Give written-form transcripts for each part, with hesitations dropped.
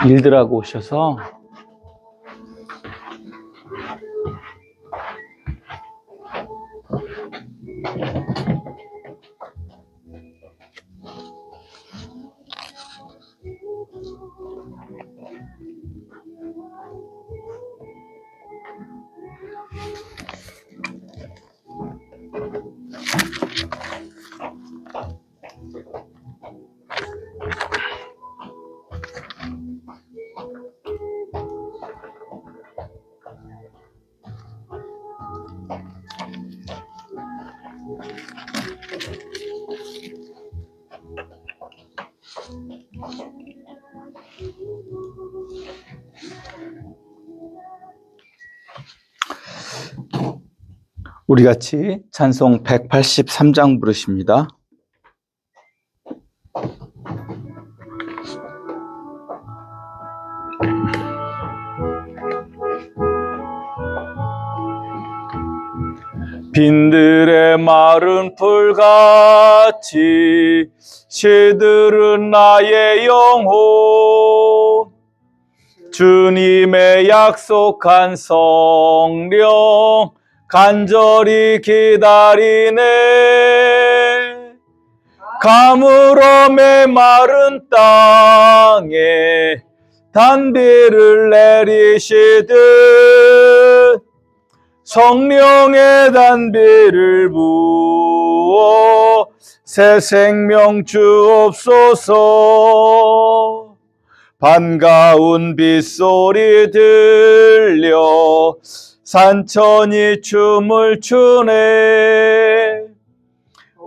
일들하고 오셔서 우리 같이 찬송 183장 부르십니다. 빈들의 마른 풀같이 시들은 나의 영혼, 주님의 약속한 성령 간절히 기다리네. 가물어 메마른 땅에 단비를 내리시듯 성령의 단비를 부어 새 생명 주옵소서. 반가운 빗소리 들려 산천이 춤을 추네.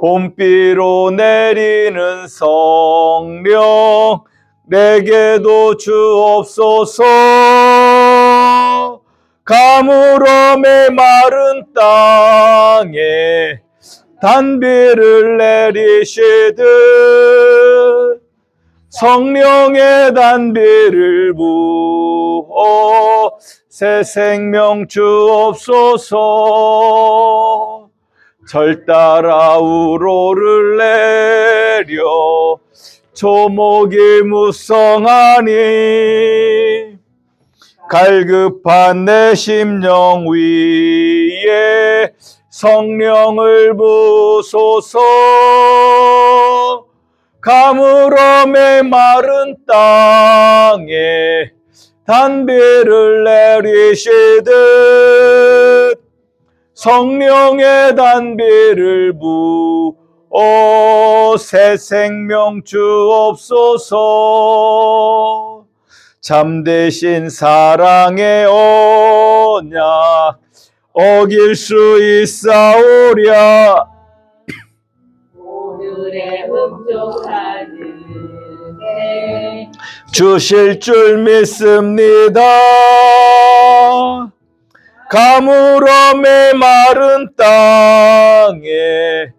봄비로 내리는 성령 내게도 주옵소서. 가물어 메마른 땅에 단비를 내리시듯 성령의 단비를 부어 새 생명 주옵소서. 절 따라 우로를 내려 조목이 무성하니 갈급한 내 심령 위에 성령을 부소서. 가물어 메마른 땅에 단비를 내리시듯 성령의 단비를 부어 새 생명 주옵소서. 참되신 사랑의 언약 어길 수 있사오랴. 오늘의 흡족하는데 주실 줄 믿습니다. 가물어 메마른 땅에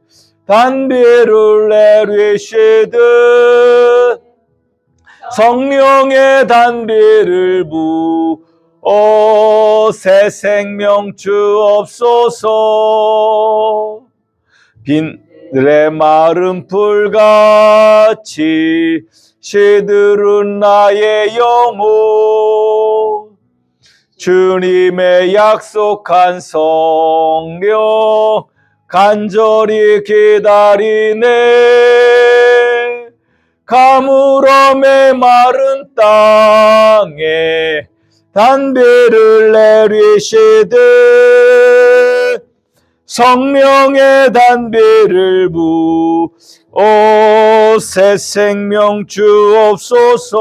단비를 내리시듯 성령의 단비를 부어 새 생명 주옵소서. 빈들의 마른 풀같이 시들은 나의 영혼, 주님의 약속한 성령 간절히 기다리네. 가물어 메마른 땅에 단비를 내리시듯 성령의 단비를 부어 새 생명 주옵소서.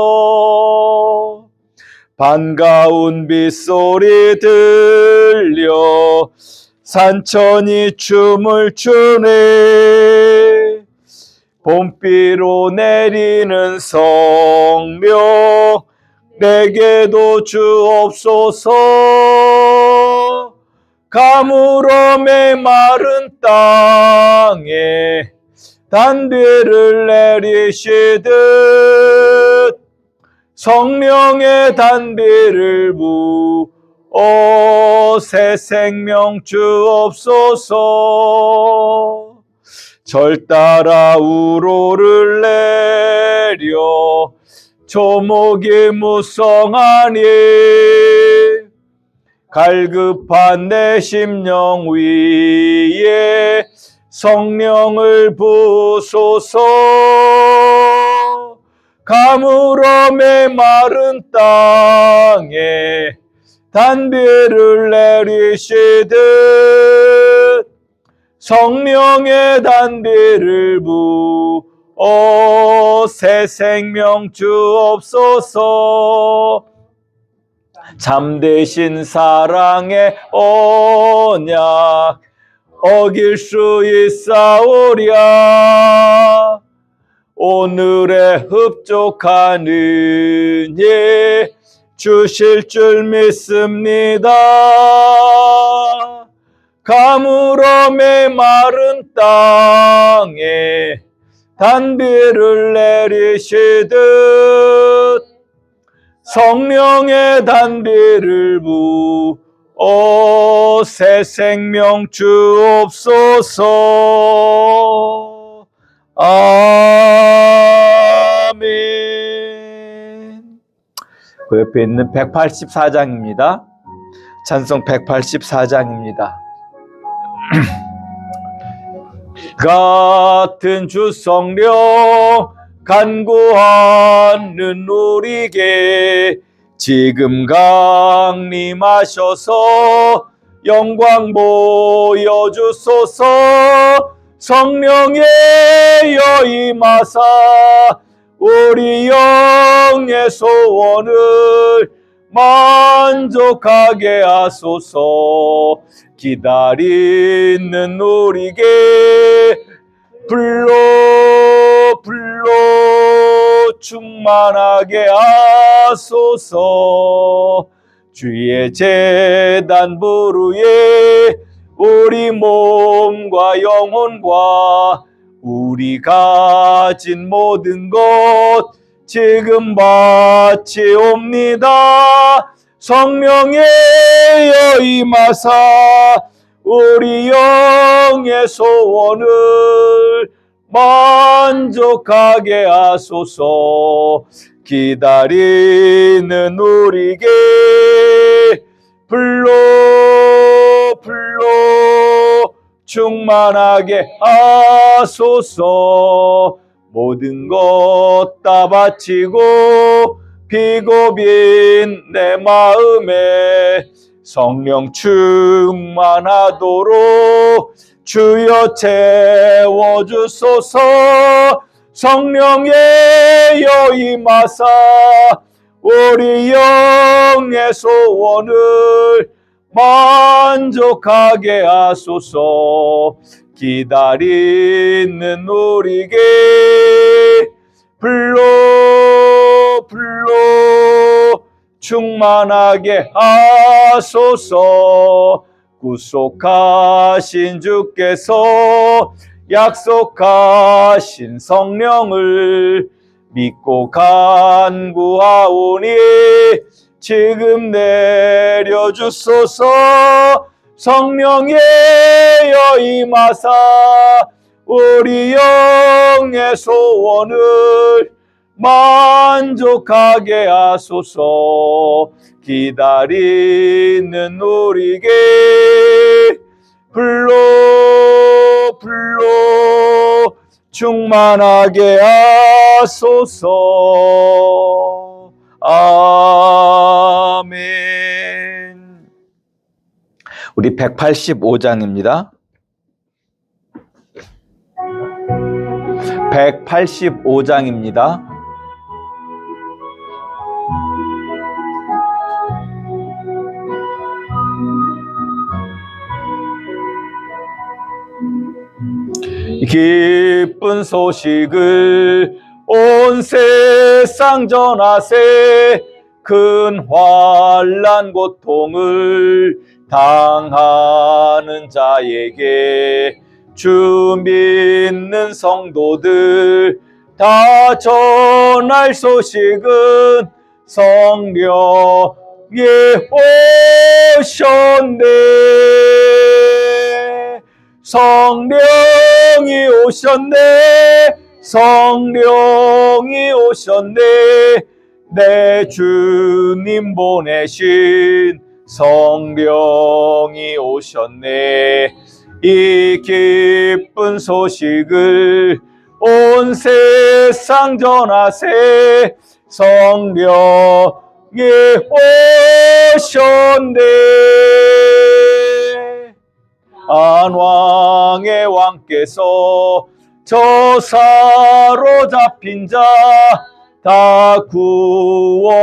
반가운 빗소리 들려 산천이 춤을 추네. 봄비로 내리는 성령 내게도 주옵소서. 가물어 메마른 땅에 단비를 내리시듯 성령의 단비를 부어 새 생명 주옵소서. 절 따라 우로를 내려 조목이 무성하니 갈급한 내 심령 위에 성령을 부소서. 가물어 메마른 땅에 단비를 내리시듯 성령의 단비를 부어 새 생명 주옵소서. 참되신 사랑의 언약 어길 수 있사오랴. 오늘의 흡족한 은혜 주실 줄 믿습니다. 가물어 메마른 땅에 단비를 내리시듯 성령의 단비를 부어 새 생명 주옵소서. 아멘. 그 옆에 있는 184장입니다. 찬송 184장입니다. 같은 주 성령 간구하는 우리에게 지금 강림하셔서 영광 보여주소서. 성령의 여임하사 우리 영의 소원을 만족하게 하소서. 기다리는 우리에게 불러 충만하게 하소서. 주의 제단 부르에 우리 몸과 영혼과 우리 가진 모든 것 지금 바치옵니다. 성령의 여임하사 우리 영의 소원을 만족하게 하소서. 기다리는 우리에게 불러 충만하게 하소서. 모든 것 다 바치고 비고 빈 내 마음에 성령 충만하도록 주여 채워주소서. 성령의 여임하사 우리 영의 소원을 만족하게 하소서. 기다리는 우리에게 불러 충만하게 하소서. 구속하신 주께서 약속하신 성령을 믿고 간구하오니 지금 내려주소서. 성령의 여임하사 우리 영의 소원을 만족하게 하소서. 기다리는 우리에게 불러 충만하게 하소서. 아멘. 우리 185장입니다. 185장입니다. 기쁜 소식을 온 세상 전하세. 큰 환난 고통을 당하는 자에게 주 믿는 성도들 다 전할 소식은 성령이 오셨네. 성령이 오셨네. 성령이 오셨네. 내 주님 보내신 성령이 오셨네. 이 기쁜 소식을 온 세상 전하세. 성령이 오셨네. 안왕의 왕께서 저 사로잡힌 자 다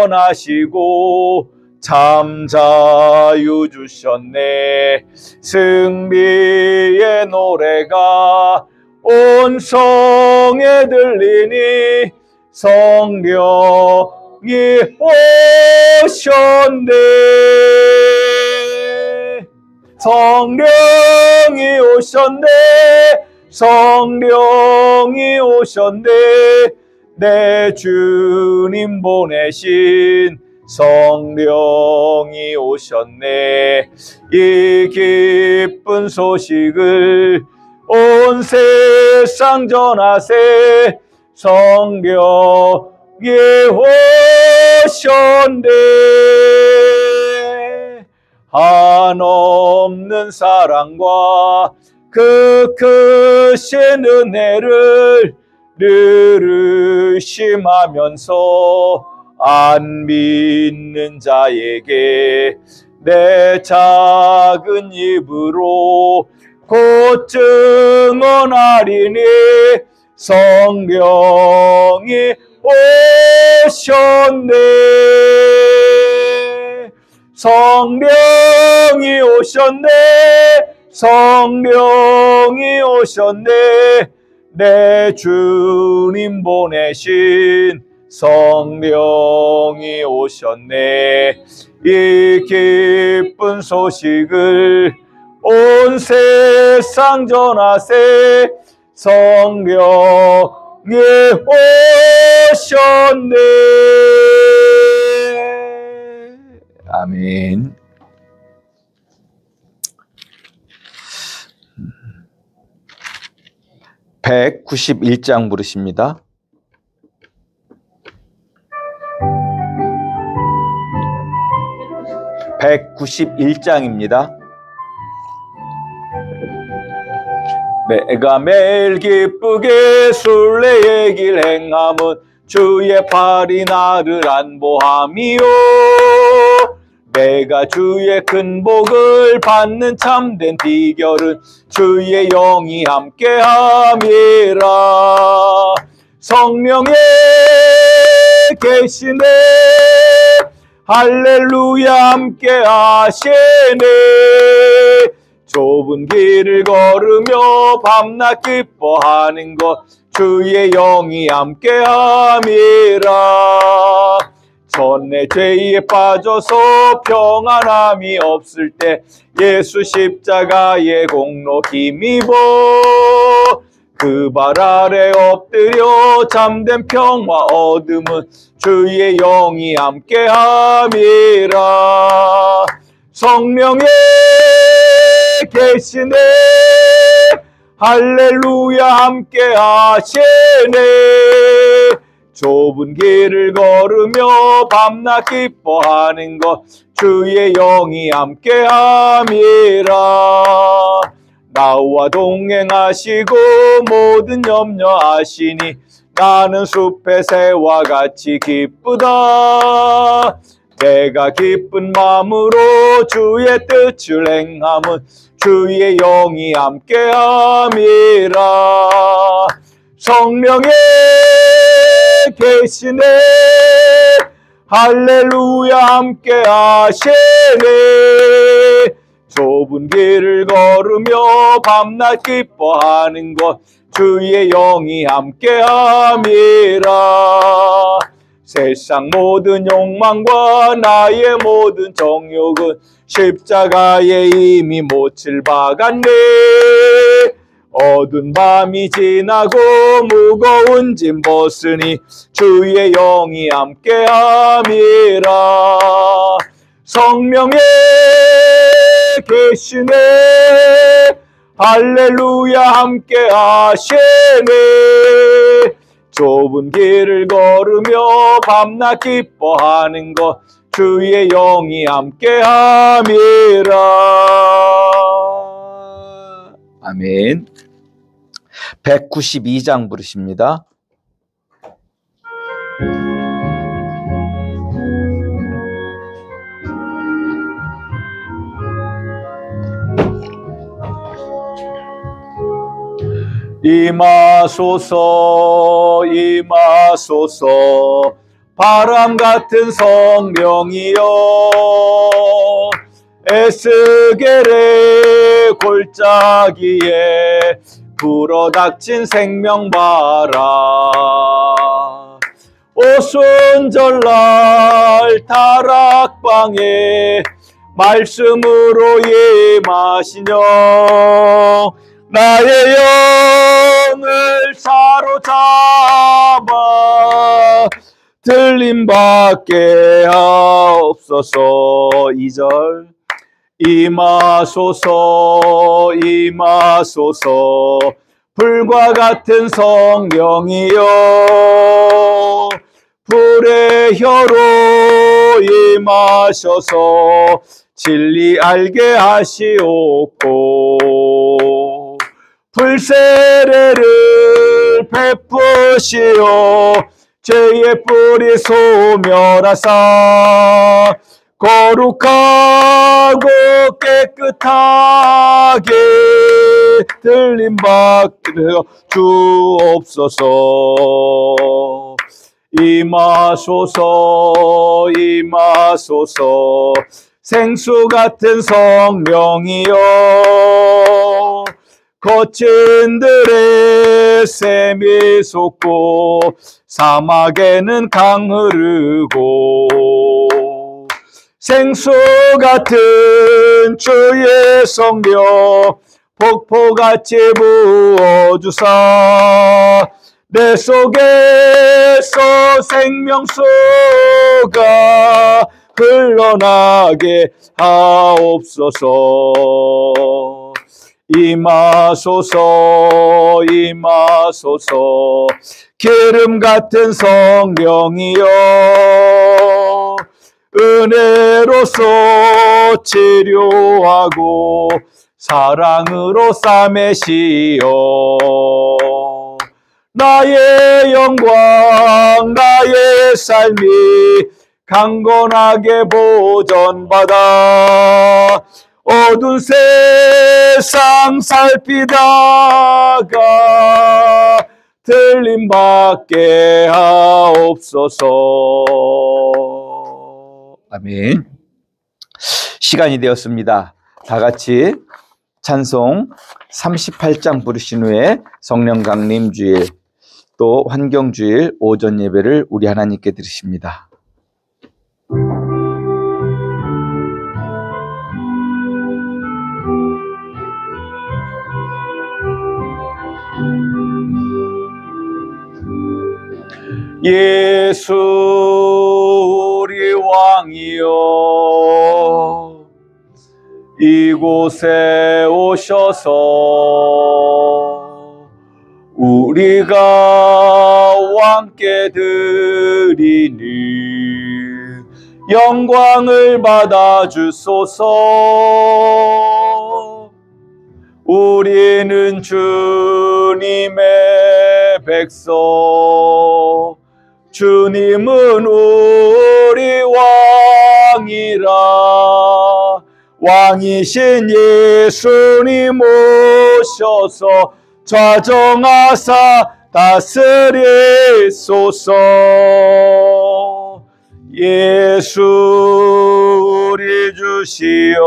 구원하시고 참 자유 주셨네. 승리의 노래가 온 성에 들리니 성령이 오셨네. 성령이 오셨네. 성령이 오셨네. 내 주님 보내신 성령이 오셨네. 이 기쁜 소식을 온 세상 전하세. 성령이 오셨네. 한없는 사랑과 그 크신 은혜를 늘 의심하면서 안 믿는 자에게 내 작은 입으로 곧 증언하리니 성령이 오셨네. 성령이 오셨네. 성령이 오셨네. 내 주님 보내신 성령이 오셨네. 이 기쁜 소식을 온 세상 전하세. 성령이 오셨네. 아멘. 191장 부르십니다. (191장입니다) 내가 매일 기쁘게 순례의 길 행함은 주의 팔이 나를 안보함이요. 내가 주의 큰 복을 받는 참된 비결은 주의 영이 함께함이라. 성령에 계시네. 할렐루야 함께하시네. 좁은 길을 걸으며 밤낮 기뻐하는 것 주의 영이 함께함이라. 전에 죄에 빠져서 평안함이 없을 때 예수 십자가의 공로 힘입어 그 발 아래 엎드려 참된 평화 얻음은 주의 영이 함께함이라. 성령에 계시네. 할렐루야 함께하시네. 좁은 길을 걸으며 밤낮 기뻐하는 것 주의 영이 함께함이라. 나와 동행하시고 모든 염려하시니 나는 숲의 새와 같이 기쁘다. 내가 기쁜 마음으로 주의 뜻을 행함은 주의 영이 함께함이라. 성령에 계시네. 할렐루야 함께하시네. 좁은 길을 걸으며 밤낮 기뻐하는 것 주의 영이 함께함이라. 세상 모든 욕망과 나의 모든 정욕은 십자가에 이미 못을 박았네. 어두운 밤이 지나고 무거운 짐 벗으니 주의 영이 함께함이라. 성령에 계시네. 할렐루야 함께하시네. 좁은 길을 걸으며 밤낮 기뻐하는 것 주의 영이 함께함이라. 아멘. 192장 부르십니다. 임하소서 임하소서 바람 같은 성령이여 에스겔의 골짜기에 불어닥친 생명바람 오순절날 다락방에 말씀으로 임하시며 나의 영을 사로잡아 들림받게 하옵소서. 2절 임하소서 임하소서 불과 같은 성령이여 불의 혀로 임하셔서 진리 알게 하시옵고 불세례를 베푸시오 죄의 뿌리 소멸하사 거룩하고 깨끗하게 들림받게 주옵소서. 임하소서 임하소서 생수 같은 성령이여 거친 들에 샘이 솟고 사막에는 강 흐르고 생수 같은 주의 성령 폭포같이 부어주사 내 속에서 생명수가 흘러나게 하옵소서. 임하소서 임하소서 기름 같은 성령이여 은혜로서 치료하고 사랑으로 싸매시어 나의 영광 나의 삶이 강건하게 보전받아 어두운 세상 살피다가 들림받게 하옵소서. 아멘. 시간이 되었습니다. 다 같이 찬송 38장 부르신 후에 성령 강림 주일 또 환경 주일 오전 예배를 우리 하나님께 드리십니다. 예수 우리 왕이여 이곳에 오셔서 우리가 왕께 드리니 영광을 받아 주소서. 우리는 주님의 백성 주님은 우리 왕이라 왕이신 예수님 오셔서 좌정하사 다스리소서. 예수 우리 주시여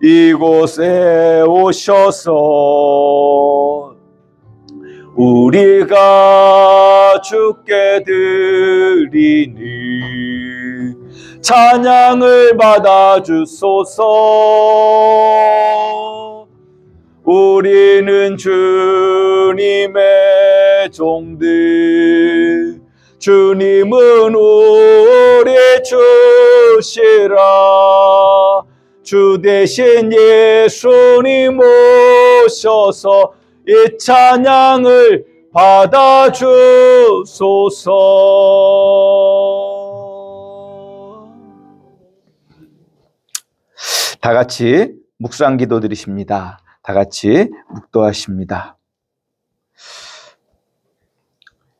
이곳에 오셔서 우리가 주께 드리니 찬양을 받아 주소서. 우리는 주님의 종들 주님은 우리 주시라. 주 대신 예수님 오셔서 이 찬양을 받아주소서. 다 같이 묵상 기도 드리십니다. 다 같이 묵도하십니다.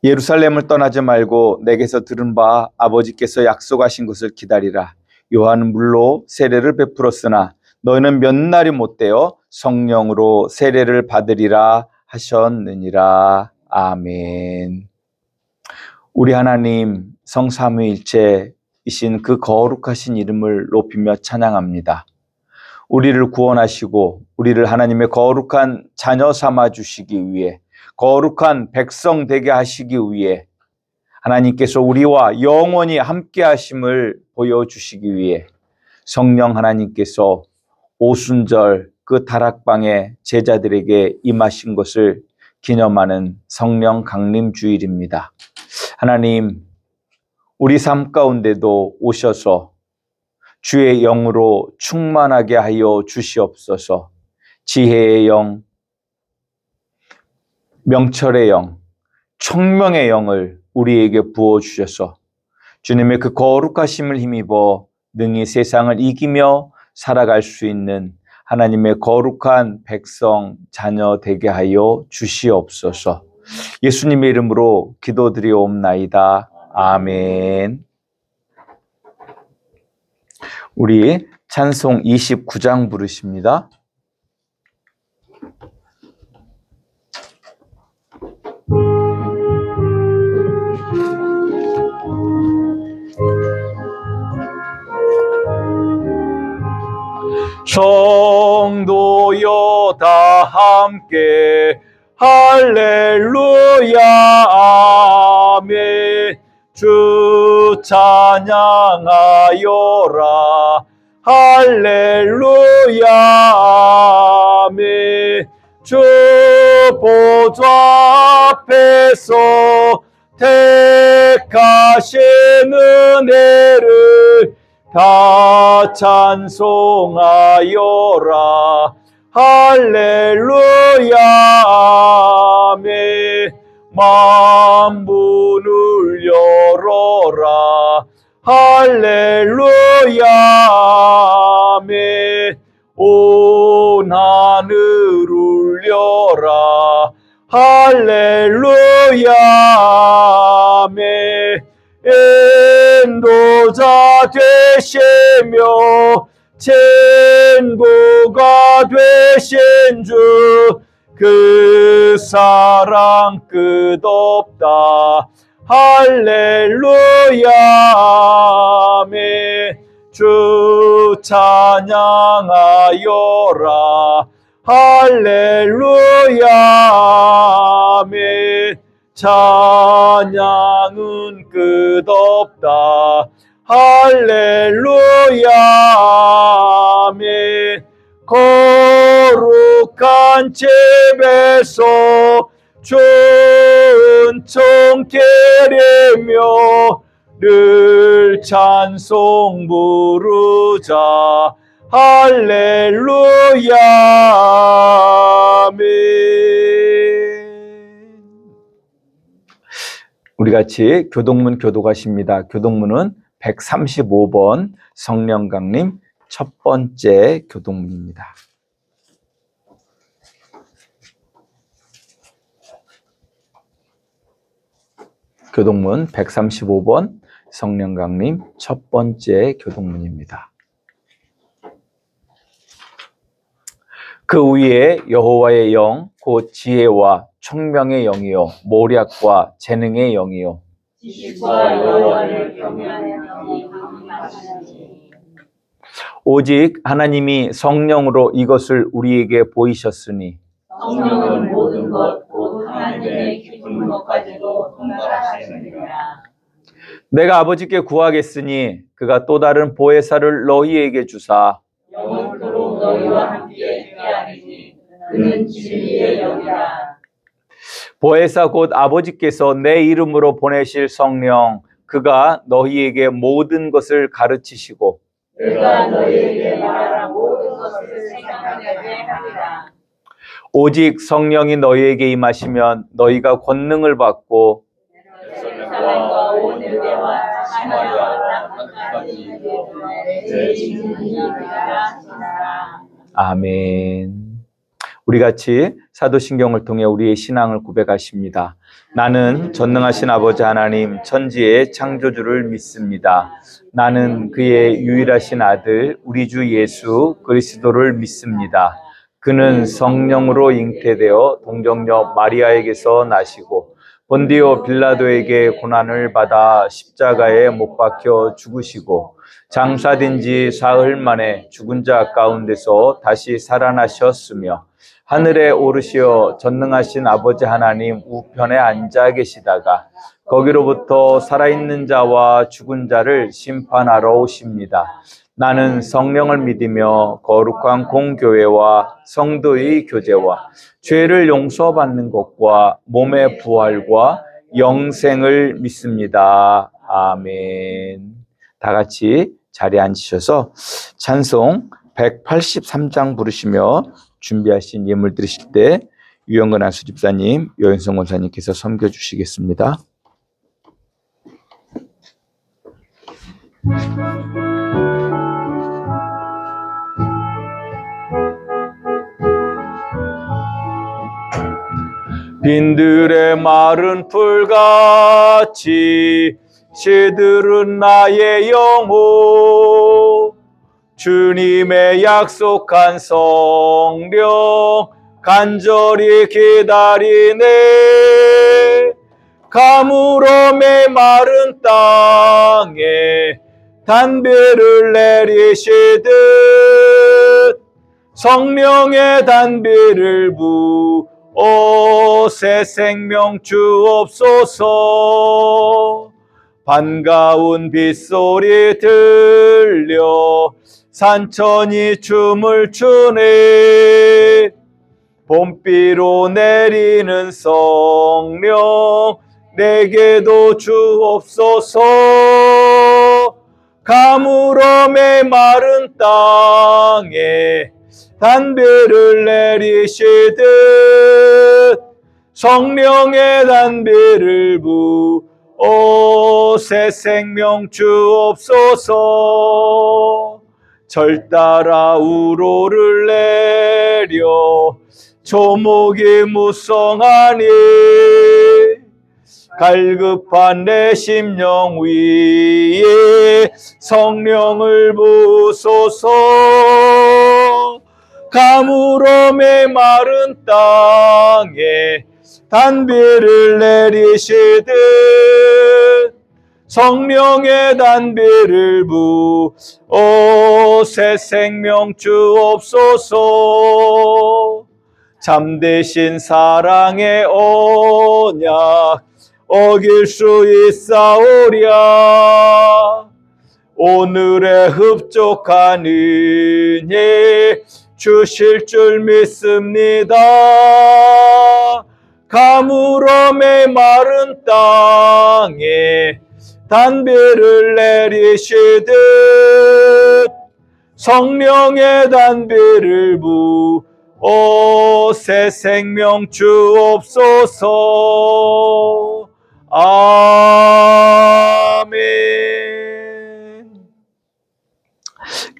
예루살렘을 떠나지 말고 내게서 들은 바 아버지께서 약속하신 것을 기다리라. 요한은 물로 세례를 베풀었으나 너희는 몇 날이 못되어 성령으로 세례를 받으리라 하셨느니라. 아멘. 우리 하나님 성삼위일체이신 그 거룩하신 이름을 높이며 찬양합니다. 우리를 구원하시고 우리를 하나님의 거룩한 자녀 삼아 주시기 위해, 거룩한 백성 되게 하시기 위해 하나님께서 우리와 영원히 함께 하심을 보여주시기 위해 성령 하나님께서 오순절 그 다락방에 제자들에게 임하신 것을 기념하는 성령 강림 주일입니다. 하나님, 우리 삶 가운데도 오셔서 주의 영으로 충만하게 하여 주시옵소서. 지혜의 영, 명철의 영, 총명의 영을 우리에게 부어주셔서 주님의 그 거룩하심을 힘입어 능히 세상을 이기며 살아갈 수 있는 하나님의 거룩한 백성, 자녀 되게 하여 주시옵소서. 예수님의 이름으로 기도드리옵나이다. 아멘. 우리 찬송 29장 부르십니다. 성도여 다 함께 할렐루야 아멘. 주 찬양하여라 할렐루야 아멘. 주 보좌 앞에서 택하신 은혜를 다 찬송하여라 할렐루야 아멘. 만문을 열어라 할렐루야 아멘. 온 하늘 울려라 할렐루야 아멘. 인도자 되시며 친구가 되신 주 그 사랑 끝없다 할렐루야 아멘. 주 찬양하여라 할렐루야 아멘. 찬양은 끝없다 할렐루야 아멘. 거룩한 집에서 은총 깨리며 늘 찬송 부르자 할렐루야 아멘. 우리 같이 교동문 교도가십니다. 교동문은 135번 성령 강림 첫 번째 교동문입니다. 교동문 135번 성령 강림 첫 번째 교동문입니다. 그 위에 여호와의 영, 곧 지혜와 총명의 영이요 모략과 재능의 영이요 지식과 여호와를 경외하는 영이 강림하시니 오직 하나님이 성령으로 이것을 우리에게 보이셨으니 성령은 모든 것 곧 하나님의 깊은 것까지도 통달하시느니라. 내가 아버지께 구하겠으니 그가 또 다른 보혜사를 너희에게 주사 영원토록 너희와 함께 있게 하리니 그는 진리의 영이라. 보혜사 곧 아버지께서 내 이름으로 보내실 성령, 그가 너희에게 모든 것을 가르치시고 내가 너희에게 말하는 모든 것을 생각하게 하리라. 오직 성령이 너희에게 임하시면 너희가 권능을 받고 예루살렘과 온 유대와 사마리아와 땅끝까지 내 증인이라 하시니라. 아멘. 우리 같이 사도신경을 통해 우리의 신앙을 고백하십니다. 나는 전능하신 아버지 하나님 천지의 창조주를 믿습니다. 나는 그의 유일하신 아들 우리 주 예수 그리스도를 믿습니다. 그는 성령으로 잉태되어 동정녀 마리아에게서 나시고 본디오 빌라도에게 고난을 받아 십자가에 못 박혀 죽으시고 장사된 지 사흘 만에 죽은 자 가운데서 다시 살아나셨으며 하늘에 오르시어 전능하신 아버지 하나님 우편에 앉아 계시다가 거기로부터 살아있는 자와 죽은 자를 심판하러 오십니다. 나는 성령을 믿으며 거룩한 공교회와 성도의 교제와 죄를 용서받는 것과 몸의 부활과 영생을 믿습니다. 아멘. 다 같이 자리에 앉으셔서 찬송 183장 부르시며 준비하신 예물 드리실 때 유영근 안수 집사님, 여인성 권사님께서 섬겨주시겠습니다. 빈들의 마른 풀같이 시들은 나의 영혼 주님의 약속한 성령 간절히 기다리네. 가물어 메마른 땅에 단비를 내리시듯 성령의 단비를 부어 새 생명 주옵소서. 반가운 빗소리 들려 산천이 춤을 추네. 봄비로 내리는 성령 내게도 주옵소서. 가물어 메마른 땅에 단비를 내리시듯 성령의 단비를 부어 새 생명 주옵소서. 절 따라 우로를 내려 조목이 무성하니 갈급한 내 심령 위에 성령을 부소서. 가물어 메마른 땅에 단비를 내리시듯 성령의 단비를 부어 새 생명 주옵소서. 참되신 사랑의 언약 어길 수 있사오랴. 오늘의 흡족한 은혜 주실 줄 믿습니다. 가물어 메마른 땅에 단비를 내리시듯 성령의 단비를 부어 새 생명 주옵소서. 아멘.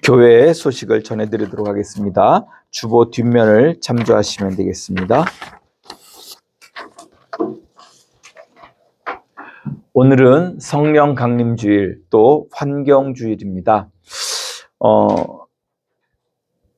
교회의 소식을 전해드리도록 하겠습니다. 주보 뒷면을 참조하시면 되겠습니다. 오늘은 성령 강림주일 또 환경주일입니다.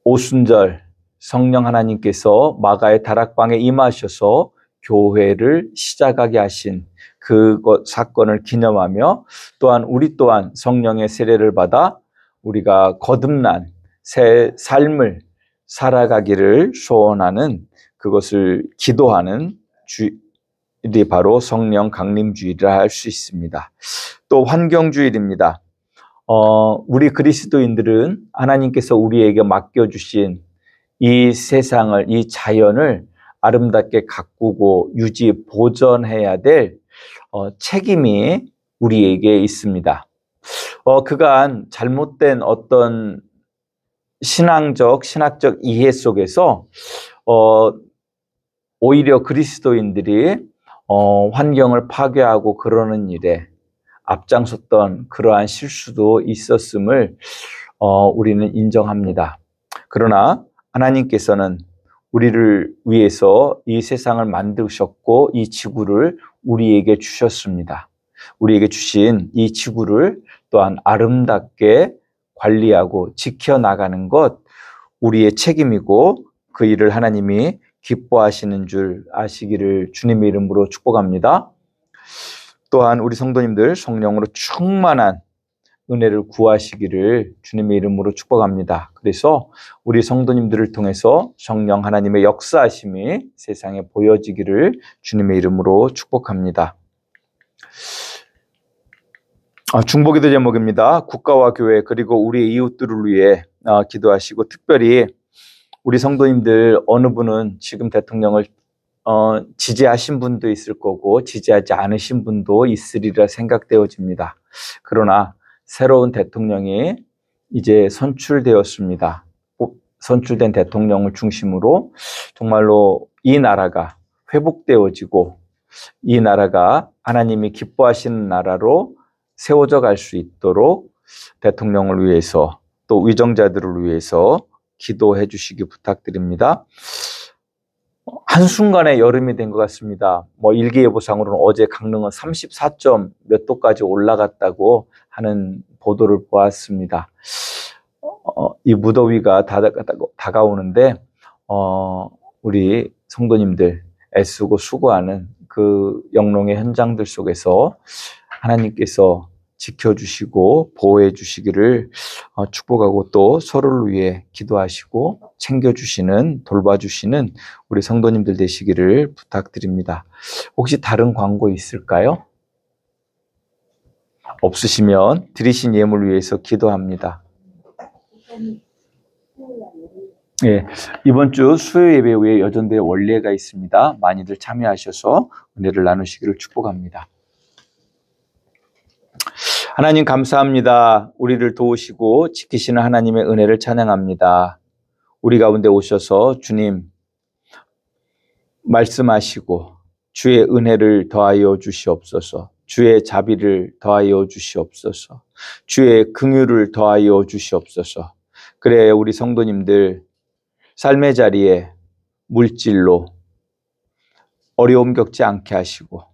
오순절 성령 하나님께서 마가의 다락방에 임하셔서 교회를 시작하게 하신 그 사건을 기념하며 또한 우리 또한 성령의 세례를 받아 우리가 거듭난 새 삶을 살아가기를 소원하는 그것을 기도하는 주일이 바로 성령 강림주일이라 할 수 있습니다. 또 환경주일입니다. 우리 그리스도인들은 하나님께서 우리에게 맡겨주신 이 세상을, 이 자연을 아름답게 가꾸고 유지, 보존해야 될 책임이 우리에게 있습니다. 그간 잘못된 어떤 신학적 이해 속에서 오히려 그리스도인들이 환경을 파괴하고 그러는 일에 앞장섰던 그러한 실수도 있었음을 우리는 인정합니다. 그러나 하나님께서는 우리를 위해서 이 세상을 만드셨고 이 지구를 우리에게 주셨습니다. 우리에게 주신 이 지구를 또한 아름답게 관리하고 지켜나가는 것 우리의 책임이고 그 일을 하나님이 기뻐하시는 줄 아시기를 주님의 이름으로 축복합니다. 또한 우리 성도님들 성령으로 충만한 은혜를 구하시기를 주님의 이름으로 축복합니다. 그래서 우리 성도님들을 통해서 성령 하나님의 역사하심이 세상에 보여지기를 주님의 이름으로 축복합니다. 중보기도 제목입니다. 국가와 교회 그리고 우리 이웃들을 위해 기도하시고 특별히 우리 성도님들 어느 분은 지금 대통령을 지지하신 분도 있을 거고 지지하지 않으신 분도 있으리라 생각되어집니다. 그러나 새로운 대통령이 이제 선출되었습니다. 선출된 대통령을 중심으로 정말로 이 나라가 회복되어지고 이 나라가 하나님이 기뻐하시는 나라로 세워져 갈 수 있도록 대통령을 위해서 또 위정자들을 위해서 기도해 주시기 부탁드립니다. 한순간에 여름이 된 것 같습니다. 일기예보상으로는 어제 강릉은 34점 몇 도까지 올라갔다고 하는 보도를 보았습니다. 이 무더위가 다가오는데 우리 성도님들 애쓰고 수고하는 그 영롱의 현장들 속에서 하나님께서 지켜주시고 보호해 주시기를 축복하고 또 서로를 위해 기도하시고 챙겨주시는 돌봐주시는 우리 성도님들 되시기를 부탁드립니다. 혹시 다른 광고 있을까요? 없으시면 드리신 예물 위해서 기도합니다. 예, 이번 주 수요 예배 후에 여전대 원례가 있습니다. 많이들 참여하셔서 은혜를 나누시기를 축복합니다. 하나님 감사합니다. 우리를 도우시고 지키시는 하나님의 은혜를 찬양합니다. 우리 가운데 오셔서 주님 말씀하시고 주의 은혜를 더하여 주시옵소서. 주의 자비를 더하여 주시옵소서. 주의 긍휼을 더하여 주시옵소서. 그래 우리 성도님들 삶의 자리에 물질로 어려움 겪지 않게 하시고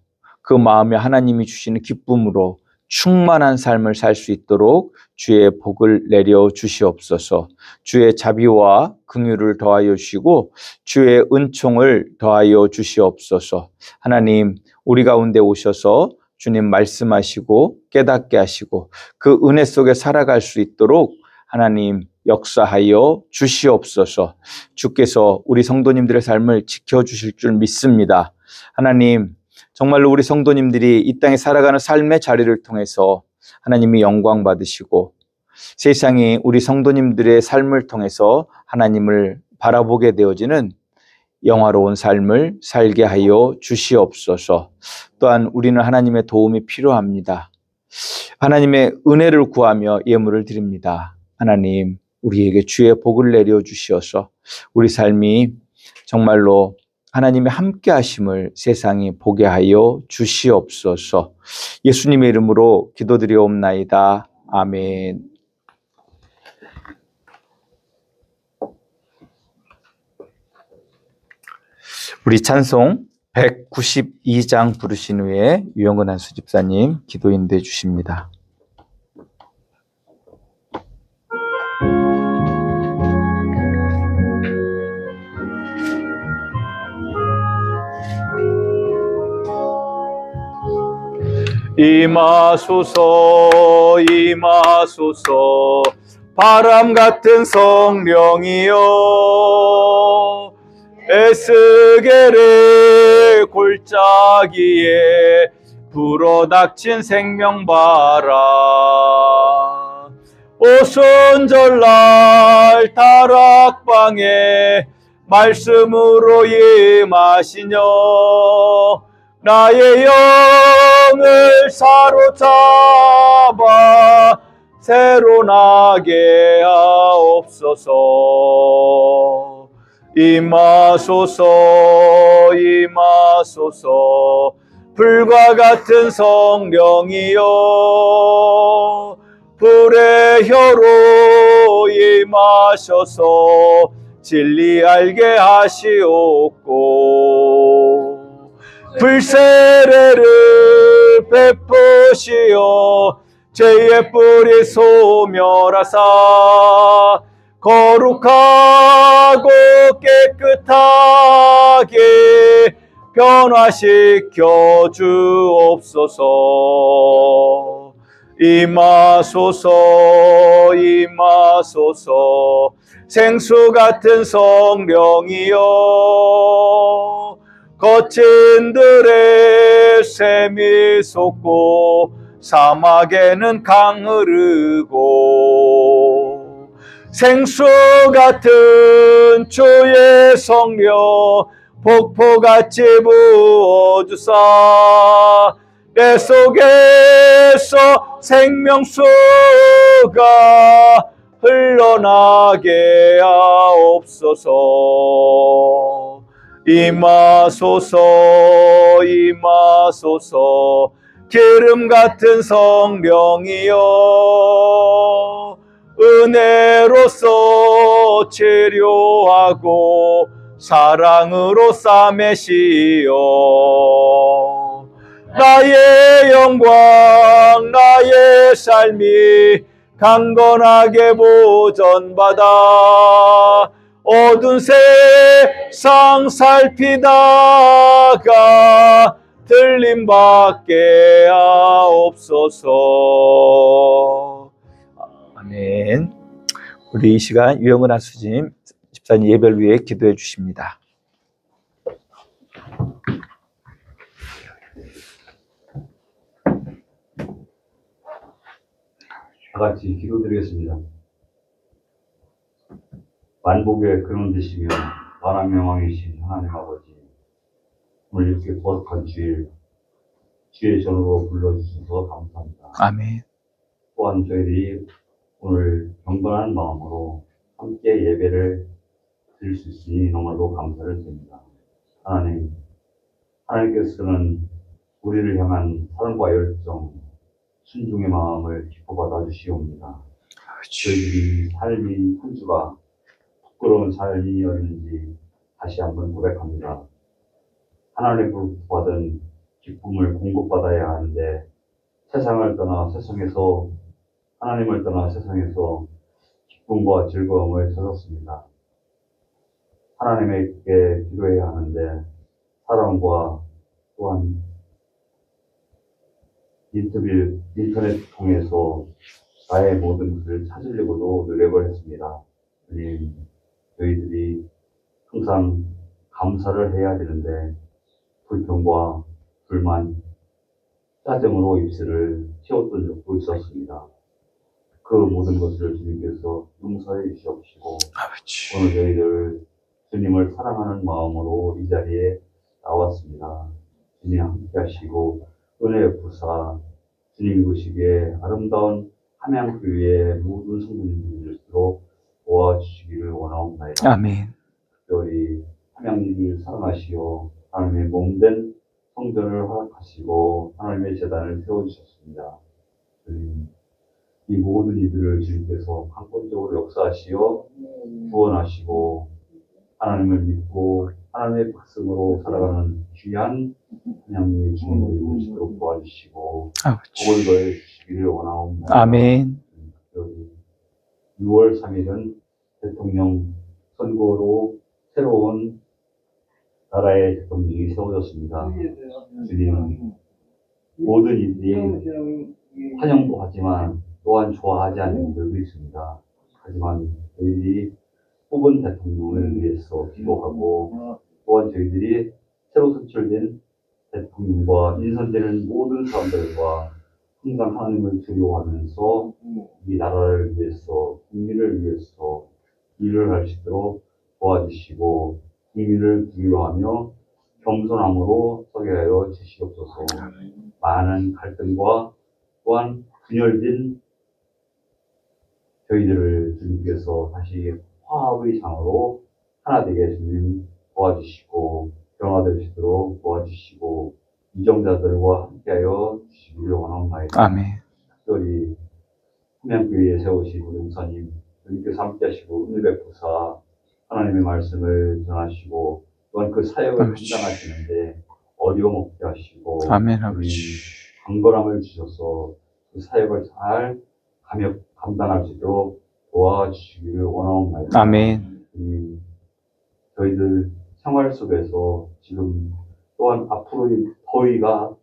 그 마음에 하나님이 주시는 기쁨으로 충만한 삶을 살 수 있도록 주의 복을 내려 주시옵소서. 주의 자비와 긍휼을 더하여 주시고 주의 은총을 더하여 주시옵소서. 하나님 우리 가운데 오셔서 주님 말씀하시고 깨닫게 하시고 그 은혜 속에 살아갈 수 있도록 하나님 역사하여 주시옵소서. 주께서 우리 성도님들의 삶을 지켜주실 줄 믿습니다. 하나님 정말로 우리 성도님들이 이 땅에 살아가는 삶의 자리를 통해서 하나님이 영광 받으시고 세상이 우리 성도님들의 삶을 통해서 하나님을 바라보게 되어지는 영화로운 삶을 살게 하여 주시옵소서. 또한 우리는 하나님의 도움이 필요합니다. 하나님의 은혜를 구하며 예물을 드립니다. 하나님 우리에게 주의 복을 내려 주시어서 우리 삶이 정말로 하나님의 함께 하심을 세상이 보게 하여 주시옵소서. 예수님의 이름으로 기도드리옵나이다. 아멘. 우리 찬송 192장 부르신 후에 유영근 한수 집사님 기도 인도해 주십니다. 임하소서 임하소서 바람 같은 성령이여 에스겔의 골짜기에 불어닥친 생명바람 오순절날 다락방에 말씀으로 임하시며 나의 영을 사로잡아 새로 나게 하옵소서. 임하소서 임하소서 불과 같은 성령이여 불의 혀로 임하셔서 진리 알게 하시옵고 불세례를 베푸시어 죄의 뿌리 소멸하사 거룩하고 깨끗하게 변화시켜 주옵소서. 임하소서 임하소서 생수 같은 성령이여 거친 들에 샘이 솟고 사막에는 강 흐르고 생수 같은 주의 성령 폭포같이 부어주사 내 속에서 생명수가 흘러나게 하옵소서. 임하소서 임하소서 기름 같은 성령이여 은혜로서 치료하고 사랑으로 싸매시어 나의 영광 나의 삶이 강건하게 보전받아 어두운 세상 살피다가 들림받게 하옵소서. 아멘. 우리 이 시간 유영은 아수님 집사님 예배를 위해 기도해 주십니다. 다 같이 기도드리겠습니다. 만복의 근원 되시며 만왕 영왕이신 하나님 아버지, 오늘 이렇게 거룩한 주일 주의 전으로 불러주셔서 감사합니다. 아멘. 또한 저희들이 오늘 경건한 마음으로 함께 예배를 드릴 수 있으니 너무나도 감사를 드립니다. 하나님, 하나님께서는 우리를 향한 사랑과 열정, 순종의 마음을 기뻐 받아 주시옵니다. 저희들이 삶이 한 주가 부끄러운 삶이었는지 다시 한번 고백합니다. 하나님을 받은 기쁨을 공급받아야 하는데 세상을 떠나 세상에서 하나님을 떠나 세상에서 기쁨과 즐거움을 찾았습니다. 하나님에게 기도해야 하는데 사랑과 또한 인터넷 통해서 나의 모든 것을 찾으려고도 노력을 했습니다. 주님, 저희들이 항상 감사를 해야 되는데 불평과 불만, 짜증으로 입술을 채웠던 적도 있었습니다. 그 모든 것을 주님께서 용서해 주시옵시고 오늘 저희들 주님을 사랑하는 마음으로 이 자리에 나왔습니다. 주님 함께 하시고 은혜의 부사 주님 보시기에 아름다운 함양교회의 모든 성도님들로 도와주시기를 원하옵나이다. 아멘. 특별히 함양리를 사랑하시어 하나님의 몸된 성전을 허락하시고 하나님의 제단을 세워주셨습니다. 이 모든 이들을 주님께서 강권적으로 역사하시어 구원하시고 하나님을 믿고 하나님의 백성으로 살아가는 귀한 함양리 주민들을 되시도록 도와주시고 복을 더해 주시기를 원하옵나이다. 아멘. 6월 3일은 대통령 선거로 새로운 나라의 대통령이 세워졌습니다. 주님, 모든 이들이 환영도 하지만 또한 좋아하지 않는 이들도 있습니다. 하지만 저희들이 뽑은 대통령을 위해서 기도하고 또한 저희들이 새로 선출된 대통령과 인선되는 모든 사람들과 항상 하나님을 두려워하면서 이 나라를 위해서, 국민을 위해서 일을 할 수 있도록 도와주시고 국민을 두려워하며 겸손함으로 서게 하여 주시옵소서. 많은 갈등과 또한 분열된 저희들을 주님께서 다시 화합의 장으로 하나 되게 주님 도와주시고 변화될 수 있도록 도와주시고 이정자들과 함께하여 주시기를 원합니다. 아멘. 특별히 후면교회에 세우신 우리 목사님 주님께서 함께하시고 은혜 베푸사 하나님의 말씀을 전하시고 또한 그 사역을 감당하시는데 어려움 없게 하시고 아멘, 아버지. 강건함을 주셔서 그 사역을 잘 감당할 수 있도록 도와주시기를 원하옵나이다. 아멘. 저희들 생활 속에서 지금 또한 앞으로 이 더위가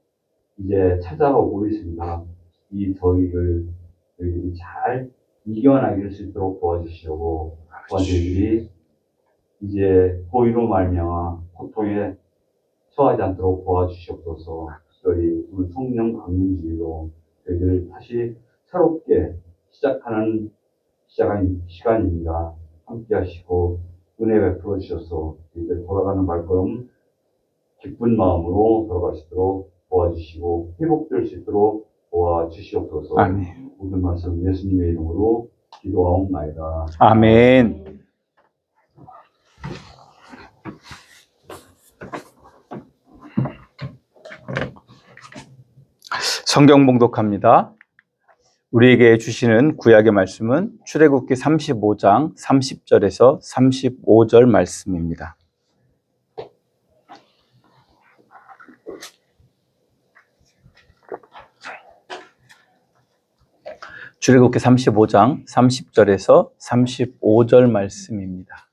이제 찾아오고 있습니다. 이 더위를 저희들이 잘 이겨나갈 수 있도록 도와주시고 또한 저희들이 이제 더위로 말미암아 고통에 처하지 않도록 도와주시옵소서. 저희 오늘 성령 강림주의로 저희들 다시 새롭게 시작하는 시간입니다. 함께 하시고 은혜 베풀어 주셔서 저희들 돌아가는 발걸음 기쁜 마음으로 돌아갈 수 있도록 도와주시고 회복될 수 있도록 도와주시옵소서. 아멘. 모든 말씀 예수님의 이름으로 기도하옵나이다. 아멘. 성경 봉독합니다. 우리에게 주시는 구약의 말씀은 출애굽기 35장 30절에서 35절 말씀입니다. 출애굽기 35장 30절에서 35절 말씀입니다.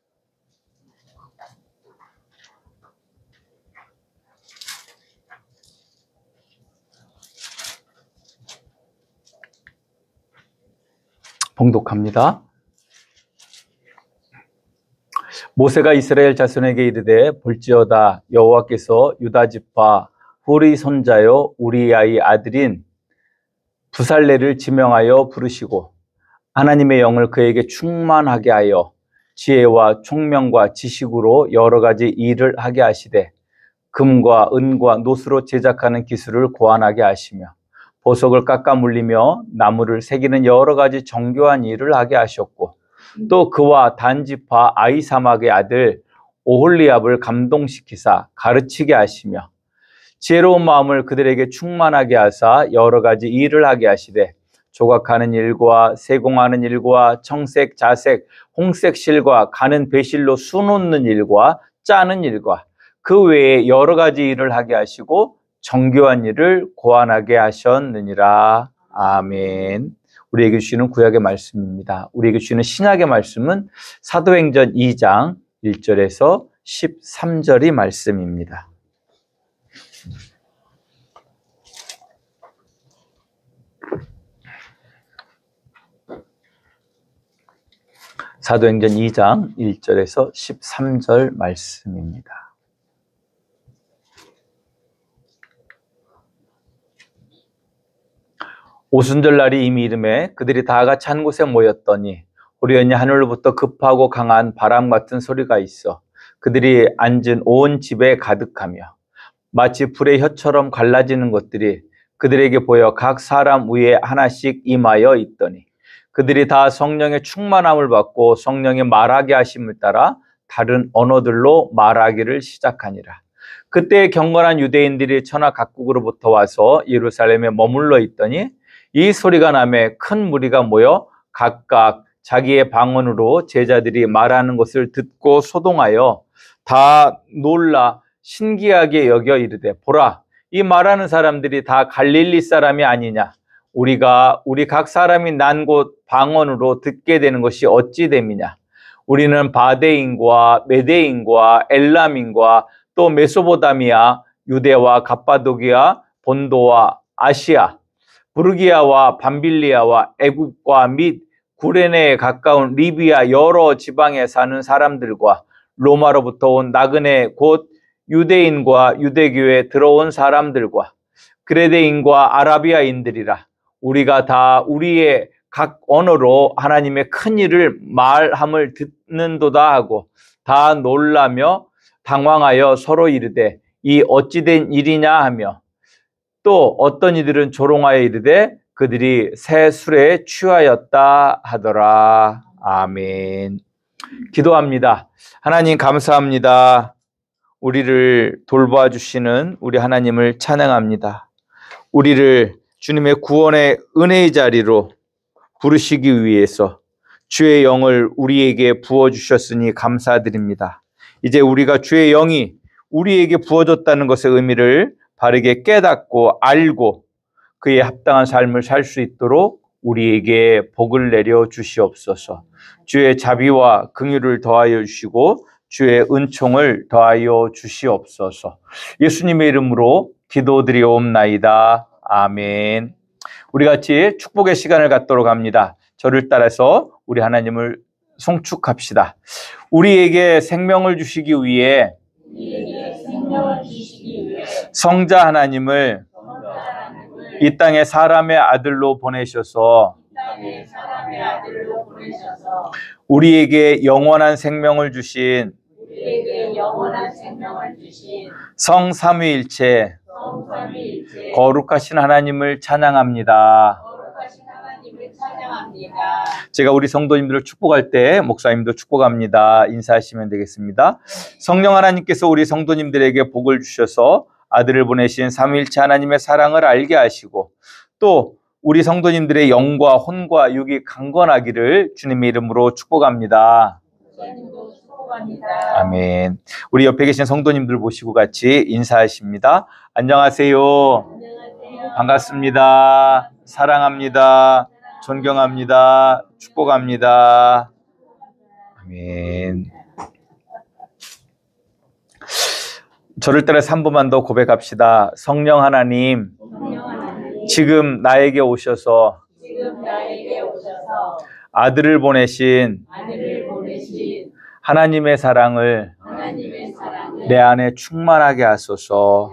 봉독합니다. 모세가 이스라엘 자손에게 이르되 볼지어다 여호와께서 유다 지파 훌의 손자요 우리아의 아들인 부살레를 지명하여 부르시고 하나님의 영을 그에게 충만하게 하여 지혜와 총명과 지식으로 여러 가지 일을 하게 하시되 금과 은과 노스로 제작하는 기술을 고안하게 하시며 보석을 깎아 물리며 나무를 새기는 여러 가지 정교한 일을 하게 하셨고 또 그와 단지파 아히사막의 아들 오홀리압을 감동시키사 가르치게 하시며 지혜로운 마음을 그들에게 충만하게 하사 여러 가지 일을 하게 하시되 조각하는 일과 세공하는 일과 청색, 자색, 홍색 실과 가는 배실로 수놓는 일과 짜는 일과 그 외에 여러 가지 일을 하게 하시고 정교한 일을 고안하게 하셨느니라. 아멘. 우리에게 주시는 구약의 말씀입니다. 우리에게 주시는 신약의 말씀은 사도행전 2장 1절에서 13절이 말씀입니다. 사도행전 2장 1절에서 13절 말씀입니다. 오순절 날이 이미 이름에 그들이 다 같이 한 곳에 모였더니 우연히 하늘로부터 급하고 강한 바람 같은 소리가 있어 그들이 앉은 온 집에 가득하며 마치 불의 혀처럼 갈라지는 것들이 그들에게 보여 각 사람 위에 하나씩 임하여 있더니 그들이 다 성령의 충만함을 받고 성령의 말하게 하심을 따라 다른 언어들로 말하기를 시작하니라. 그때 경건한 유대인들이 천하 각국으로부터 와서 예루살렘에 머물러 있더니 이 소리가 나매 큰 무리가 모여 각각 자기의 방언으로 제자들이 말하는 것을 듣고 소동하여 다 놀라 신기하게 여겨 이르되 보라 이 말하는 사람들이 다 갈릴리 사람이 아니냐 우리 각 사람이 난 곳 방언으로 듣게 되는 것이 어찌 됨이냐 우리는 바데인과 메데인과 엘람인과 또 메소포타미아 유대와 갑바도기아 본도와 아시아 부르기아와 밤빌리아와 애굽과 및 구레네에 가까운 리비아 여러 지방에 사는 사람들과 로마로부터 온 나그네 곧 유대인과 유대교에 들어온 사람들과 그레데인과 아라비아인들이라 우리가 다 우리의 각 언어로 하나님의 큰 일을 말함을 듣는도다 하고 다 놀라며 당황하여 서로 이르되 이 어찌된 일이냐 하며 또 어떤 이들은 조롱하여 이르되 그들이 새 술에 취하였다 하더라. 아멘. 기도합니다. 하나님 감사합니다. 우리를 돌봐 주시는 우리 하나님을 찬양합니다. 우리를 주님의 구원의 은혜의 자리로 부르시기 위해서 주의 영을 우리에게 부어주셨으니 감사드립니다. 이제 우리가 주의 영이 우리에게 부어졌다는 것의 의미를 바르게 깨닫고 알고 그에 합당한 삶을 살 수 있도록 우리에게 복을 내려 주시옵소서. 주의 자비와 긍휼을 더하여 주시고 주의 은총을 더하여 주시옵소서. 예수님의 이름으로 기도드리옵나이다. 아멘. 우리 같이 축복의 시간을 갖도록 합니다. 저를 따라서 우리 하나님을 송축합시다. 우리에게 생명을 주시기 위해 성자 하나님을 이 땅에 사람의 아들로 보내셔서 우리에게 영원한 생명을 주신 성삼위일체 거룩하신 하나님을 찬양합니다. 제가 우리 성도님들을 축복할 때 목사님도 축복합니다. 인사하시면 되겠습니다. 성령 하나님께서 우리 성도님들에게 복을 주셔서 아들을 보내신 삼위일체 하나님의 사랑을 알게 하시고 또 우리 성도님들의 영과 혼과 육이 강건하기를 주님의 이름으로 축복합니다. 아멘. 우리 옆에 계신 성도님들 보시고 같이 인사하십니다. 안녕하세요. 반갑습니다. 사랑합니다. 존경합니다. 축복합니다. 아멘. 저를 따라 3분만 더 고백합시다. 성령 하나님, 지금 나에게 오셔서 아들을 보내신 하나님의 사랑을 내 안에 충만하게 하소서.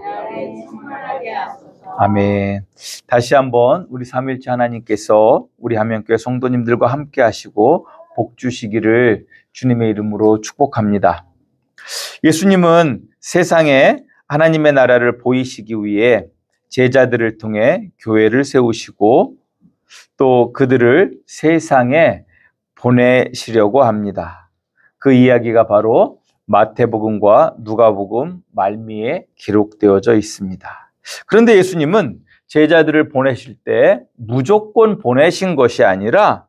아멘. 다시 한번 우리 삼위일체 하나님께서 우리 한명교회 성도님들과 함께 하시고 복 주시기를 주님의 이름으로 축복합니다. 예수님은 세상에 하나님의 나라를 보이시기 위해 제자들을 통해 교회를 세우시고 또 그들을 세상에 보내시려고 합니다. 그 이야기가 바로 마태복음과 누가복음 말미에 기록되어져 있습니다. 그런데 예수님은 제자들을 보내실 때 무조건 보내신 것이 아니라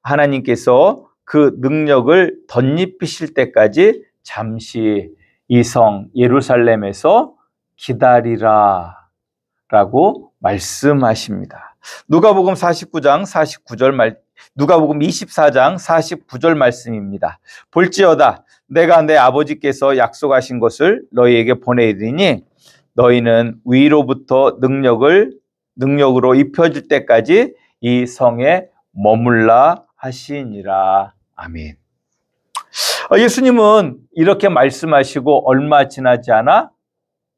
하나님께서 그 능력을 덧입히실 때까지 잠시 이 성 예루살렘에서 기다리라 라고 말씀하십니다. 누가복음 49장 49절 누가복음 24장 49절 말씀입니다. 볼지어다 내가 내 아버지께서 약속하신 것을 너희에게 보내리니 너희는 위로부터 능력으로 입혀질 때까지 이 성에 머물라 하시니라. 아멘. 예수님은 이렇게 말씀하시고 얼마 지나지 않아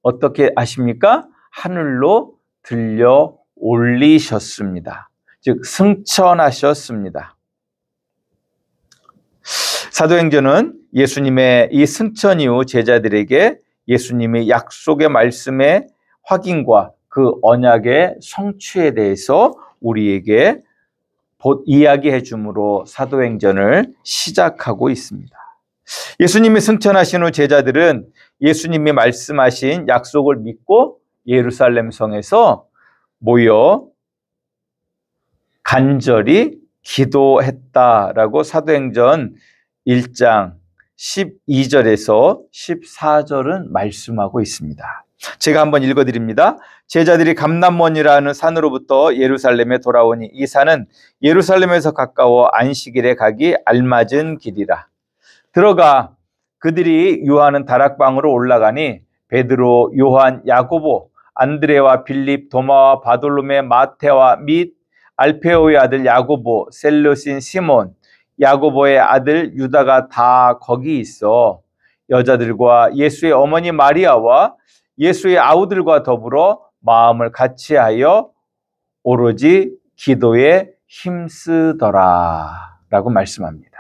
어떻게 하십니까? 하늘로 들려 올리셨습니다. 즉 승천하셨습니다. 사도행전은 예수님의 이 승천 이후 제자들에게 예수님의 약속의 말씀의 확인과 그 언약의 성취에 대해서 우리에게 이야기해 주므로 사도행전을 시작하고 있습니다. 예수님이 승천하신 후 제자들은 예수님이 말씀하신 약속을 믿고 예루살렘 성에서 모여 간절히 기도했다라고 사도행전 1장 12절에서 14절은 말씀하고 있습니다. 제가 한번 읽어드립니다. 제자들이 감람원이라는 산으로부터 예루살렘에 돌아오니 이 산은 예루살렘에서 가까워 안식일에 가기 알맞은 길이라. 들어가 그들이 유하는 다락방으로 올라가니 베드로, 요한, 야고보, 안드레와 빌립, 도마와 바돌로메, 마테와 및 알페오의 아들 야고보, 셀로신 시몬, 야고보의 아들 유다가 다 거기 있어 여자들과 예수의 어머니 마리아와 예수의 아우들과 더불어 마음을 같이하여 오로지 기도에 힘쓰더라 라고 말씀합니다.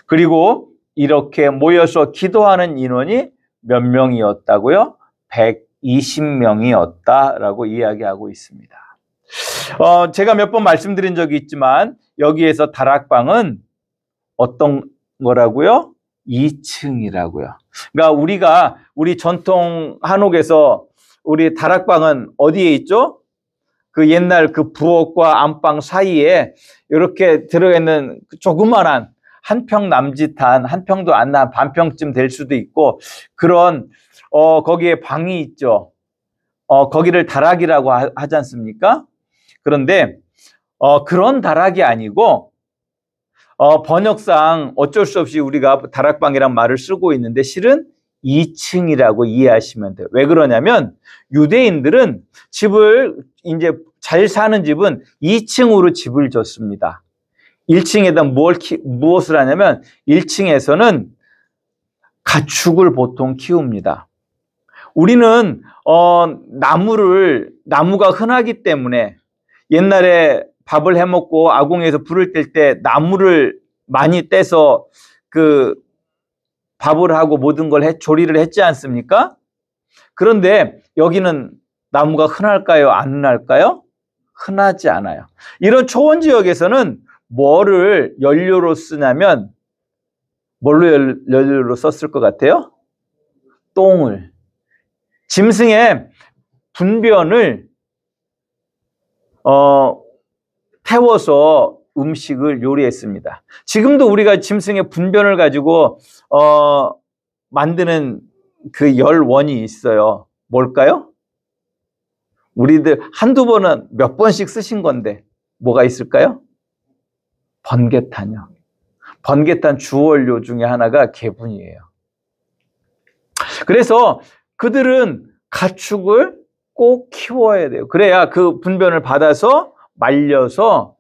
그리고 이렇게 모여서 기도하는 인원이 몇 명이었다고요? 120명이었다라고 이야기하고 있습니다. 제가 몇 번 말씀드린 적이 있지만 여기에서 다락방은 어떤 뭐라고요? 2층이라고요. 그러니까 우리 전통 한옥에서 우리 다락방은 어디에 있죠? 그 옛날 그 부엌과 안방 사이에 이렇게 들어있는 조그만한 한 평 남짓한, 한 평도 안 나, 반 평쯤 될 수도 있고, 그런, 거기에 방이 있죠. 거기를 다락이라고 하지 않습니까? 그런데, 그런 다락이 아니고, 번역상 어쩔 수 없이 우리가 다락방이란 말을 쓰고 있는데, 실은 2층이라고 이해하시면 돼요. 왜 그러냐면, 유대인들은 집을, 이제 잘 사는 집은 2층으로 집을 짓습니다. 1층에다 무엇을 하냐면 1층에서는 가축을 보통 키웁니다. 우리는 나무가 흔하기 때문에 옛날에 밥을 해먹고 아궁이에서 불을 뗄 때 나무를 많이 떼서 그 밥을 하고 모든 걸 조리를 했지 않습니까? 그런데 여기는 나무가 흔할까요? 안 흔할까요? 흔하지 않아요. 이런 초원 지역에서는 뭐를 연료로 쓰냐면 뭘로 연료로 썼을 것 같아요? 똥을. 짐승의 분변을 태워서 음식을 요리했습니다. 지금도 우리가 짐승의 분변을 가지고 만드는 그 열원이 있어요. 뭘까요? 우리들 한두 번은 몇 번씩 쓰신 건데 뭐가 있을까요? 번개탄이요. 번개탄 주원료 중에 하나가 개분이에요. 그래서 그들은 가축을 꼭 키워야 돼요. 그래야 그 분변을 받아서 말려서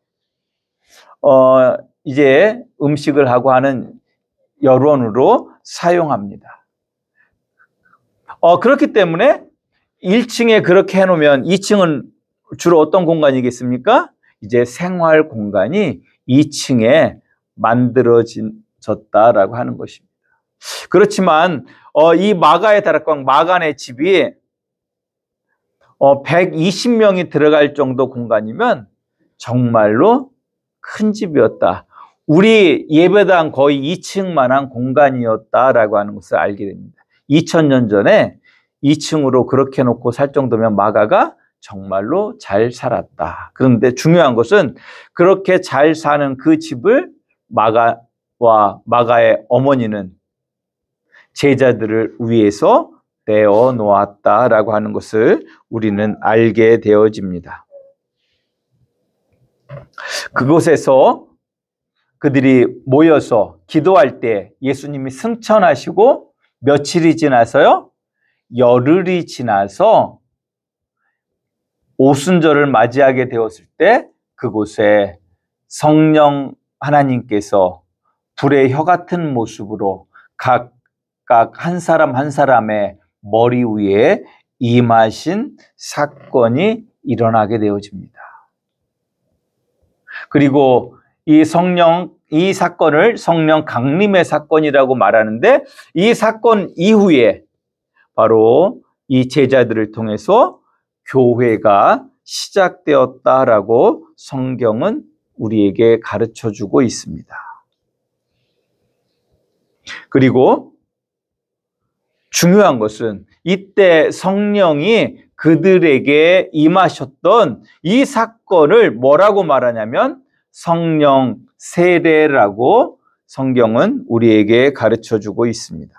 이제 음식을 하고 하는 열원으로 사용합니다. 그렇기 때문에 1층에 그렇게 해놓으면 2층은 주로 어떤 공간이겠습니까? 이제 생활 공간이 2층에 만들어졌다라고 하는 것입니다. 그렇지만 이 마가의 다락방, 마간의 집이 120명이 들어갈 정도 공간이면 정말로 큰 집이었다. 우리 예배당 거의 2층만한 공간이었다라고 하는 것을 알게 됩니다. 2000년 전에 2층으로 그렇게 놓고 살 정도면 마가가 정말로 잘 살았다. 그런데 중요한 것은 그렇게 잘 사는 그 집을 마가의 어머니는 제자들을 위해서 내어 놓았다라고 하는 것을 우리는 알게 되어집니다. 그곳에서 그들이 모여서 기도할 때 예수님이 승천하시고 며칠이 지나서요? 열흘이 지나서 오순절을 맞이하게 되었을 때 그곳에 성령 하나님께서 불의 혀 같은 모습으로 각각 한 사람 한 사람의 머리 위에 임하신 사건이 일어나게 되어집니다. 그리고 이 사건을 성령 강림의 사건이라고 말하는데 이 사건 이후에 바로 이 제자들을 통해서 교회가 시작되었다라고 성경은 우리에게 가르쳐주고 있습니다. 그리고 중요한 것은 이때 성령이 그들에게 임하셨던 이 사건을 뭐라고 말하냐면 성령 세례라고 성경은 우리에게 가르쳐주고 있습니다.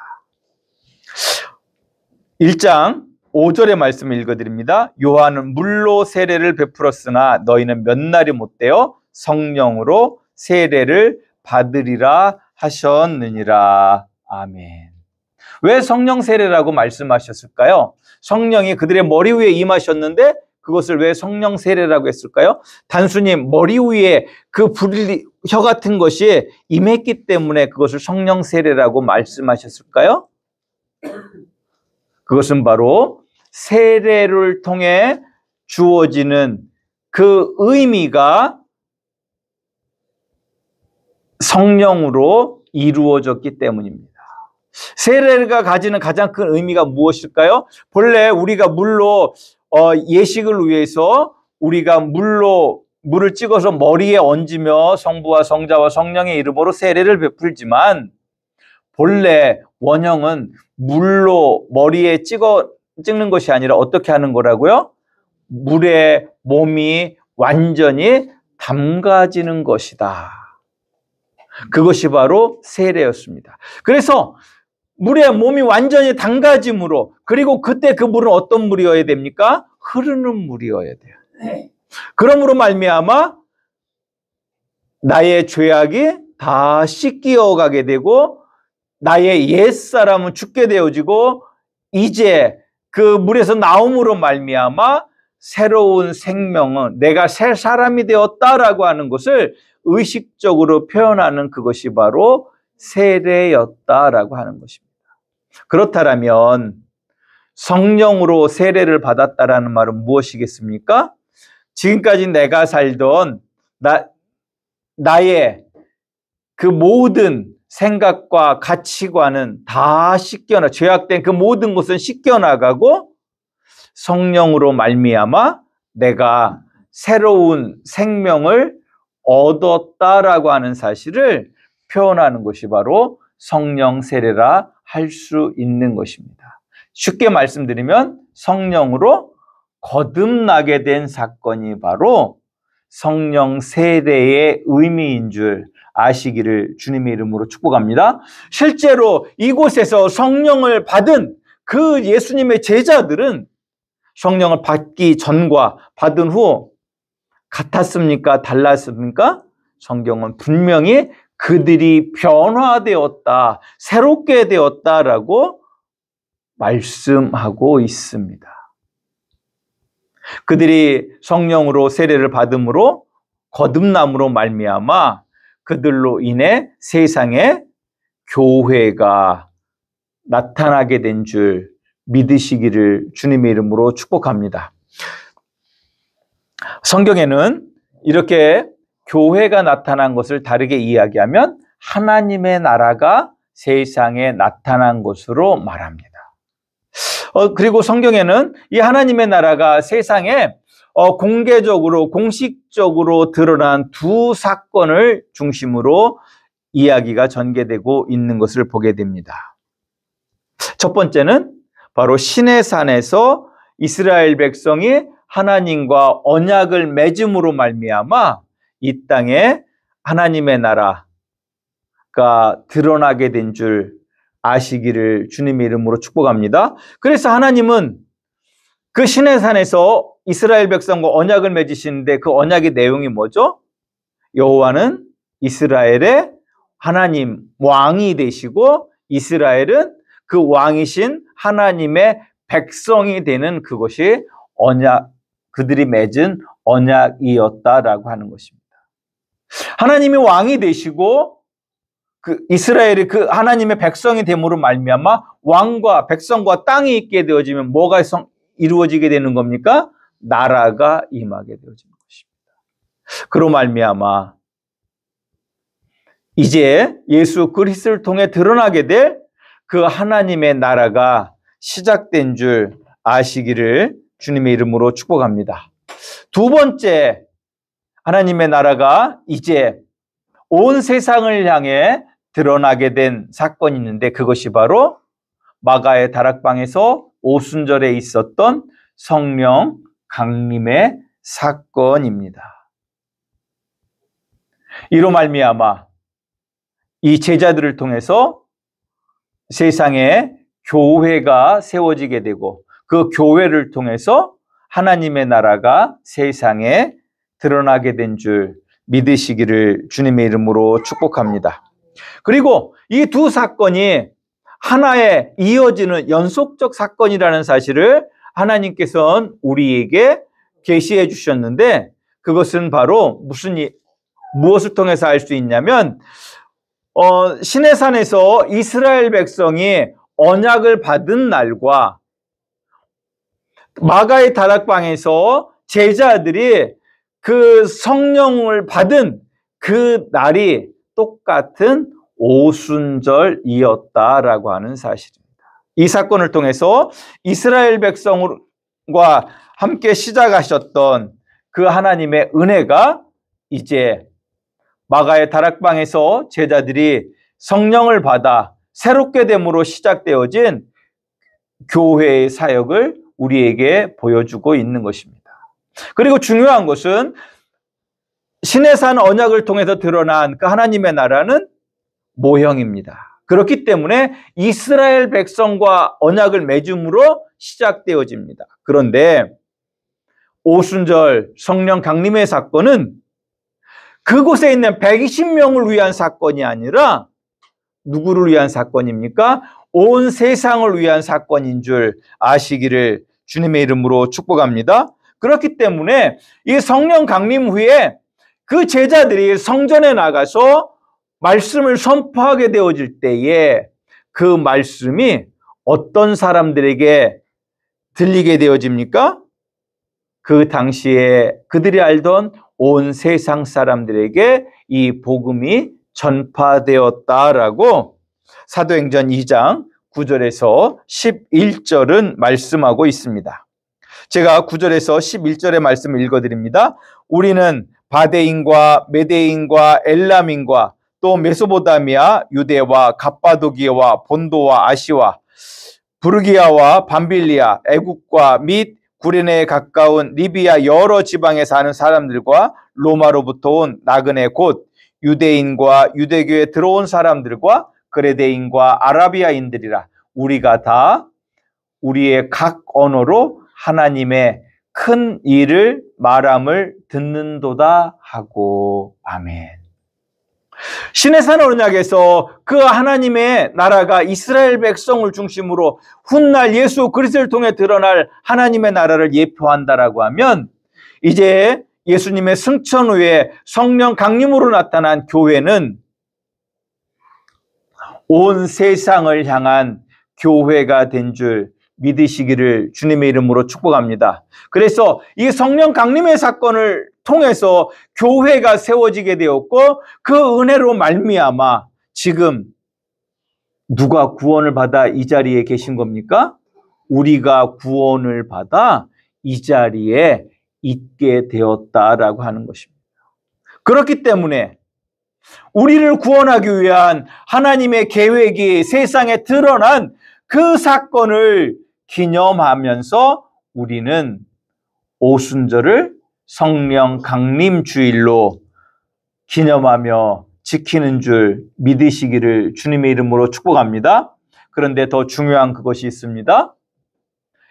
1장 5절의 말씀을 읽어드립니다. 요한은 물로 세례를 베풀었으나 너희는 몇 날이 못되어 성령으로 세례를 받으리라 하셨느니라. 아멘. 왜 성령 세례라고 말씀하셨을까요? 성령이 그들의 머리 위에 임하셨는데 그것을 왜 성령 세례라고 했을까요? 단순히 머리 위에 그 불의 혀 같은 것이 임했기 때문에 그것을 성령 세례라고 말씀하셨을까요? 그것은 바로 세례를 통해 주어지는 그 의미가 성령으로 이루어졌기 때문입니다. 세례가 가지는 가장 큰 의미가 무엇일까요? 본래 우리가 물로 예식을 위해서 우리가 물로 물을 찍어서 머리에 얹으며 성부와 성자와 성령의 이름으로 세례를 베풀지만 본래 원형은 물로 머리에 찍는 것이 아니라 어떻게 하는 거라고요? 물에 몸이 완전히 담가지는 것이다. 그것이 바로 세례였습니다. 그래서 물에 몸이 완전히 담가짐으로, 그리고 그때 그 물은 어떤 물이어야 됩니까? 흐르는 물이어야 돼요. 그러므로 말미암아 나의 죄악이 다 씻겨 가게 되고 나의 옛사람은 죽게 되어지고 이제 그 물에서 나옴으로 말미암아 새로운 생명은 내가 새 사람이 되었다라고 하는 것을 의식적으로 표현하는 그것이 바로 세례였다라고 하는 것입니다. 그렇다면 성령으로 세례를 받았다라는 말은 무엇이겠습니까? 지금까지 내가 살던 나의 그 모든 생각과 가치관은 다 죄악된 그 모든 것은 씻겨나가고 성령으로 말미암아 내가 새로운 생명을 얻었다라고 하는 사실을 표현하는 것이 바로 성령 세례라 할 수 있는 것입니다. 쉽게 말씀드리면 성령으로 거듭나게 된 사건이 바로 성령 세례의 의미인 줄 아시기를 주님의 이름으로 축복합니다. 실제로 이곳에서 성령을 받은 그 예수님의 제자들은 성령을 받기 전과 받은 후 같았습니까? 달랐습니까? 성경은 분명히 그들이 변화되었다, 새롭게 되었다라고 말씀하고 있습니다. 그들이 성령으로 세례를 받음으로 거듭남으로 말미암아 그들로 인해 세상에 교회가 나타나게 된 줄 믿으시기를 주님의 이름으로 축복합니다. 성경에는 이렇게 교회가 나타난 것을 다르게 이야기하면 하나님의 나라가 세상에 나타난 것으로 말합니다. 그리고 성경에는 이 하나님의 나라가 세상에 공개적으로 공식적으로 드러난 두 사건을 중심으로 이야기가 전개되고 있는 것을 보게 됩니다. 첫 번째는 바로 시내산에서 이스라엘 백성이 하나님과 언약을 맺음으로 말미암아 이 땅에 하나님의 나라가 드러나게 된 줄 아시기를 주님의 이름으로 축복합니다. 그래서 하나님은 그 시내산에서 이스라엘 백성과 언약을 맺으시는데 그 언약의 내용이 뭐죠? 여호와는 이스라엘의 하나님 왕이 되시고 이스라엘은 그 왕이신 하나님의 백성이 되는 그것이 그들이 맺은 언약이었다라고 하는 것입니다. 하나님이 왕이 되시고 그 이스라엘이 그 하나님의 백성이 됨으로 말미암아 왕과 백성과 땅이 있게 되어지면 뭐가 이루어지게 되는 겁니까? 나라가 임하게 되어지는 것입니다. 그로 말미암아 이제 예수 그리스도를 통해 드러나게 될 그 하나님의 나라가 시작된 줄 아시기를 주님의 이름으로 축복합니다. 두 번째, 하나님의 나라가 이제 온 세상을 향해 드러나게 된 사건이 있는데 그것이 바로 마가의 다락방에서 오순절에 있었던 성령 강림의 사건입니다. 이로 말미암아 이 제자들을 통해서 세상에 교회가 세워지게 되고 그 교회를 통해서 하나님의 나라가 세상에 드러나게 된 줄 믿으시기를 주님의 이름으로 축복합니다. 그리고 이 두 사건이 하나의 이어지는 연속적 사건이라는 사실을 하나님께서는 우리에게 계시해 주셨는데 그것은 바로 무엇을 통해서 알 수 있냐면 시내산에서 이스라엘 백성이 언약을 받은 날과 마가의 다락방에서 제자들이 그 성령을 받은 그 날이 똑같은 오순절이었다라고 하는 사실입니다. 이 사건을 통해서 이스라엘 백성과 함께 시작하셨던 그 하나님의 은혜가 이제 마가의 다락방에서 제자들이 성령을 받아 새롭게 됨으로 시작되어진 교회의 사역을 우리에게 보여주고 있는 것입니다. 그리고 중요한 것은 시내산 언약을 통해서 드러난 그 하나님의 나라는 모형입니다. 그렇기 때문에 이스라엘 백성과 언약을 맺음으로 시작되어집니다. 그런데 오순절 성령 강림의 사건은 그곳에 있는 120명을 위한 사건이 아니라 누구를 위한 사건입니까? 온 세상을 위한 사건인 줄 아시기를 주님의 이름으로 축복합니다. 그렇기 때문에 이 성령 강림 후에 그 제자들이 성전에 나가서 말씀을 선포하게 되어질 때에 그 말씀이 어떤 사람들에게 들리게 되어집니까? 그 당시에 그들이 알던 온 세상 사람들에게 이 복음이 전파되었다라고 사도행전 2장 9절에서 11절은 말씀하고 있습니다. 제가 9절에서 11절의 말씀을 읽어드립니다. 우리는 바데인과 메데인과 엘람인과 또 메소포타미아, 유대와 갑바도기아와 본도와 아시와 부르기아와 밤빌리아, 애국과 및 구레네에 가까운 리비아 여러 지방에 사는 사람들과 로마로부터 온 나그네 곧 유대인과 유대교에 들어온 사람들과 그레데인과 아라비아인들이라 우리가 다 우리의 각 언어로 하나님의 큰 일을 말함을 듣는도다 하고 아멘. 시내산 언약에서 그 하나님의 나라가 이스라엘 백성을 중심으로 훗날 예수 그리스도를 통해 드러날 하나님의 나라를 예표한다라고 하면 이제 예수님의 승천 후에 성령 강림으로 나타난 교회는 온 세상을 향한 교회가 된 줄 믿으시기를 주님의 이름으로 축복합니다. 그래서 이 성령 강림의 사건을 통해서 교회가 세워지게 되었고 그 은혜로 말미암아 지금 누가 구원을 받아 이 자리에 계신 겁니까? 우리가 구원을 받아 이 자리에 있게 되었다라고 하는 것입니다. 그렇기 때문에 우리를 구원하기 위한 하나님의 계획이 세상에 드러난 그 사건을 기념하면서 우리는 오순절을 성령 강림 주일로 기념하며 지키는 줄 믿으시기를 주님의 이름으로 축복합니다. 그런데 더 중요한 그것이 있습니다.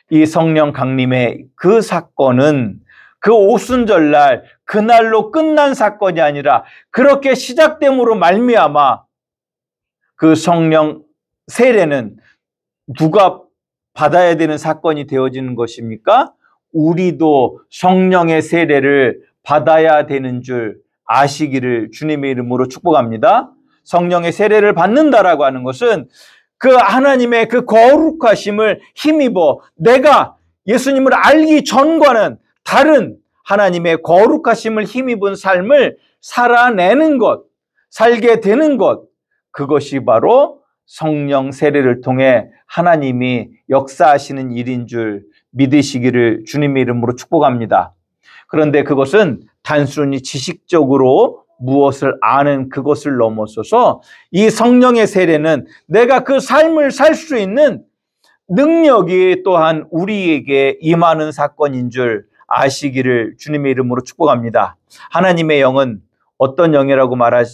이 성령 강림의 그 사건은 그 오순절날 그날로 끝난 사건이 아니라 그렇게 시작됨으로 말미암아 그 성령 세례는 누가 받아야 되는 사건이 되어지는 것입니까? 우리도 성령의 세례를 받아야 되는 줄 아시기를 주님의 이름으로 축복합니다. 성령의 세례를 받는다라고 하는 것은 그 하나님의 그 거룩하심을 힘입어 내가 예수님을 알기 전과는 다른 하나님의 거룩하심을 힘입은 삶을 살아내는 것, 살게 되는 것, 그것이 바로 성령 세례를 통해 하나님이 역사하시는 일인 줄 믿으시기를 주님의 이름으로 축복합니다. 그런데 그것은 단순히 지식적으로 무엇을 아는 그것을 넘어서서 이 성령의 세례는 내가 그 삶을 살 수 있는 능력이 또한 우리에게 임하는 사건인 줄 아시기를 주님의 이름으로 축복합니다. 하나님의 영은 어떤 영이라고 말하고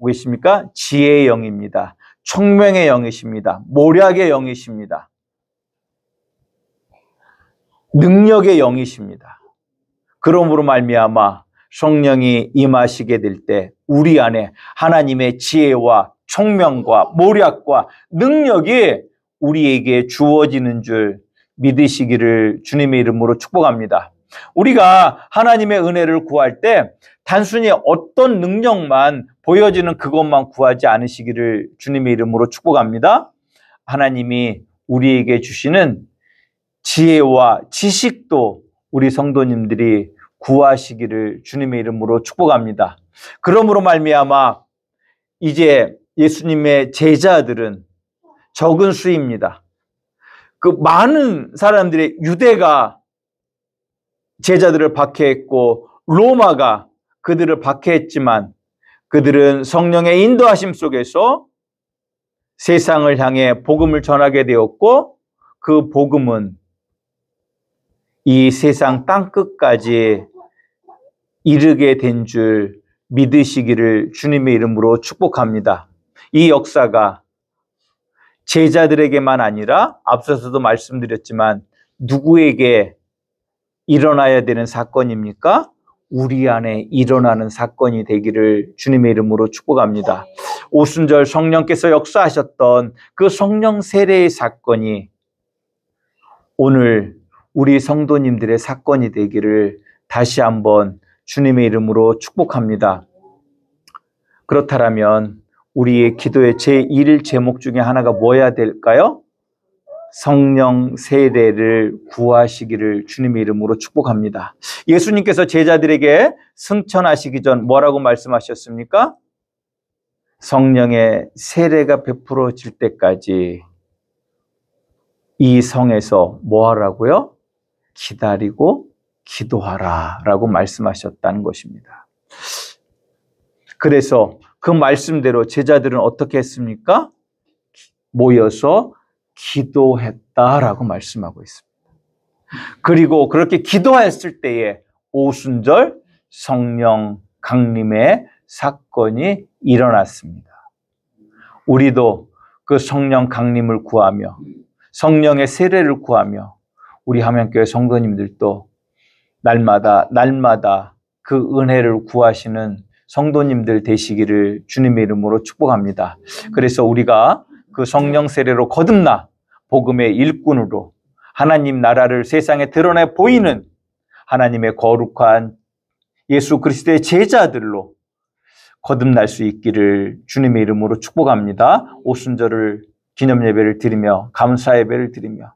계십니까? 지혜의 영입니다. 총명의 영이십니다. 모략의 영이십니다. 능력의 영이십니다. 그러므로 말미암아 성령이 임하시게 될 때 우리 안에 하나님의 지혜와 총명과 모략과 능력이 우리에게 주어지는 줄 믿으시기를 주님의 이름으로 축복합니다. 우리가 하나님의 은혜를 구할 때 단순히 어떤 능력만 보여지는 그것만 구하지 않으시기를 주님의 이름으로 축복합니다. 하나님이 우리에게 주시는 지혜와 지식도 우리 성도님들이 구하시기를 주님의 이름으로 축복합니다. 그러므로 말미암아 이제 예수님의 제자들은 적은 수입니다. 그 많은 사람들의 유대가 제자들을 박해했고 로마가 그들을 박해했지만 그들은 성령의 인도하심 속에서 세상을 향해 복음을 전하게 되었고 그 복음은 이 세상 땅끝까지 이르게 된 줄 믿으시기를 주님의 이름으로 축복합니다. 이 역사가 제자들에게만 아니라 앞서서도 말씀드렸지만 누구에게 일어나야 되는 사건입니까? 우리 안에 일어나는 사건이 되기를 주님의 이름으로 축복합니다. 오순절 성령께서 역사하셨던 그 성령 세례의 사건이 오늘 우리 성도님들의 사건이 되기를 다시 한번 주님의 이름으로 축복합니다. 그렇다면 우리의 기도의 제1 제목 중에 하나가 뭐야 될까요? 성령 세례를 구하시기를 주님의 이름으로 축복합니다. 예수님께서 제자들에게 승천하시기 전 뭐라고 말씀하셨습니까? 성령의 세례가 베풀어질 때까지 이 성에서 뭐 하라고요? 기다리고 기도하라 라고 말씀하셨다는 것입니다. 그래서 그 말씀대로 제자들은 어떻게 했습니까? 모여서 기도했다라고 말씀하고 있습니다. 그리고 그렇게 기도했을 때에 오순절 성령 강림의 사건이 일어났습니다. 우리도 그 성령 강림을 구하며 성령의 세례를 구하며 우리 함양교회 성도님들도 날마다 그 은혜를 구하시는 성도님들 되시기를 주님의 이름으로 축복합니다. 그래서 우리가 그 성령 세례로 거듭나 복음의 일꾼으로 하나님 나라를 세상에 드러내 보이는 하나님의 거룩한 예수 그리스도의 제자들로 거듭날 수 있기를 주님의 이름으로 축복합니다. 오순절을 기념 예배를 드리며 감사 예배를 드리며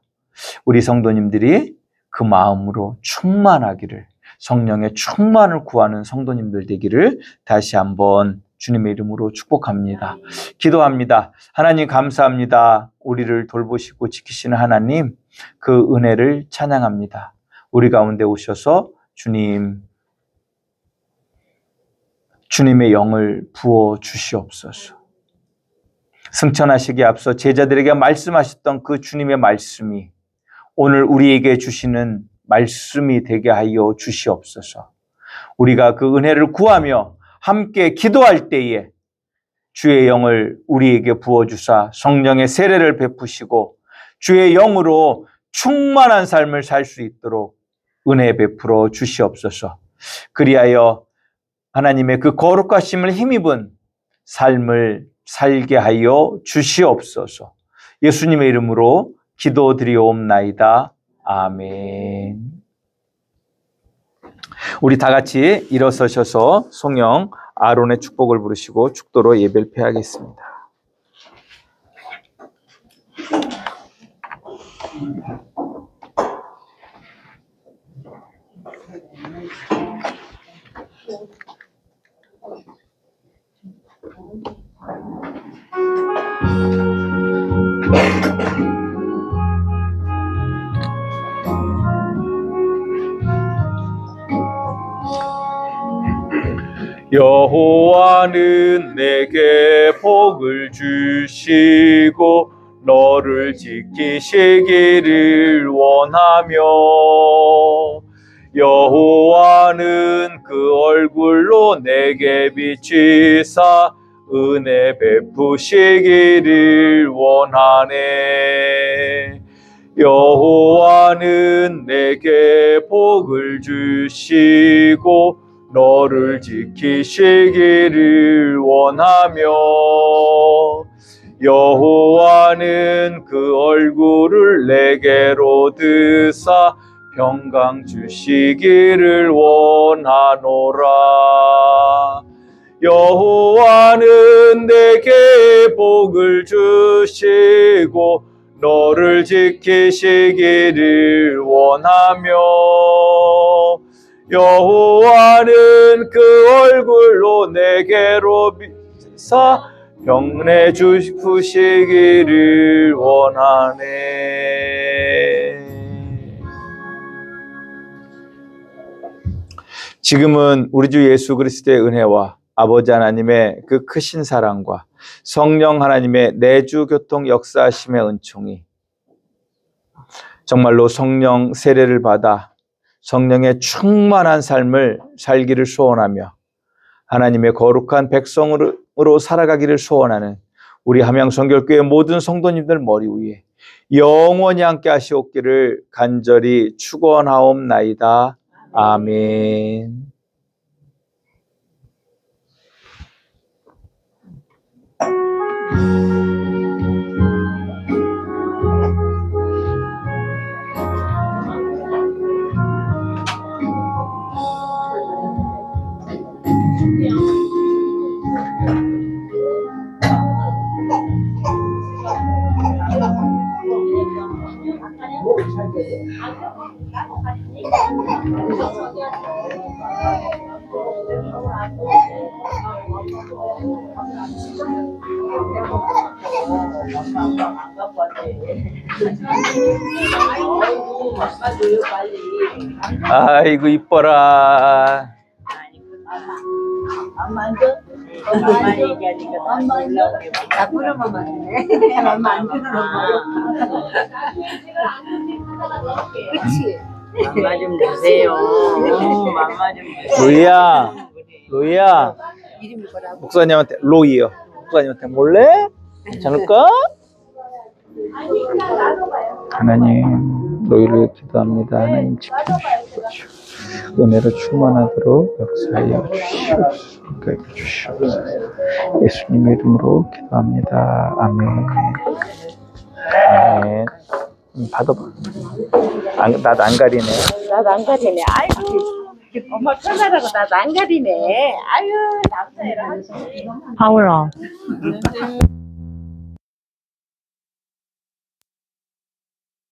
우리 성도님들이 그 마음으로 충만하기를 성령의 충만을 구하는 성도님들 되기를 다시 한번 주님의 이름으로 축복합니다. 기도합니다. 하나님 감사합니다. 우리를 돌보시고 지키시는 하나님 그 은혜를 찬양합니다. 우리 가운데 오셔서 주님의 영을 부어 주시옵소서. 승천하시기에 앞서 제자들에게 말씀하셨던 그 주님의 말씀이 오늘 우리에게 주시는 말씀이 되게 하여 주시옵소서. 우리가 그 은혜를 구하며 함께 기도할 때에 주의 영을 우리에게 부어주사 성령의 세례를 베푸시고 주의 영으로 충만한 삶을 살 수 있도록 은혜 베풀어 주시옵소서. 그리하여 하나님의 그 거룩하심을 힘입은 삶을 살게 하여 주시옵소서. 예수님의 이름으로 기도드리옵나이다. 아멘. 우리 다 같이 일어서셔서 송영 아론의 축복을 부르시고 축도로 예배를 폐하겠습니다. 여호와는 내게 복을 주시고 너를 지키시기를 원하며 여호와는 그 얼굴로 내게 비치사 은혜 베푸시기를 원하네. 여호와는 내게 복을 주시고 너를 지키시기를 원하며 여호와는 그 얼굴을 내게로 드사 평강 주시기를 원하노라. 여호와는 내게 복을 주시고 너를 지키시기를 원하며 여호와는 그 얼굴로 내게로 비사 병내 주시기를 원하네. 지금은 우리 주 예수 그리스도의 은혜와 아버지 하나님의 그 크신 사랑과 성령 하나님의 내주 교통 역사하심의 은총이 정말로 성령 세례를 받아 성령의 충만한 삶을 살기를 소원하며 하나님의 거룩한 백성으로 살아가기를 소원하는 우리 함양성결교회 모든 성도님들 머리 위에 영원히 함께 하시옵기를 간절히 축원하옵나이다. 아멘. 아이고 이뻐라. 엄마 안 줘? 엄마 얘기하니까 엄마 안 줘? 나쁘면 엄마 엄마 안 주는 그치? 맘마 좀 주세요. 맘마 좀 주세요. 로이야 이름이 뭐라고? 목사님한테 로이요. 목사님한테 몰래? 괜찮을까? 하나님 로이를 기도합니다. 하나님 지켜주시옵소서. 은혜로 충만하도록 역사하여 주시옵소서. 예수님의 이름으로 기도합니다. 아멘. 아멘. 받아봐. 나도 안 가리네. 나도 안 가리네. 아이고 엄마 편하라고 나도 안 가리네. 아유 남자애라. 파울아.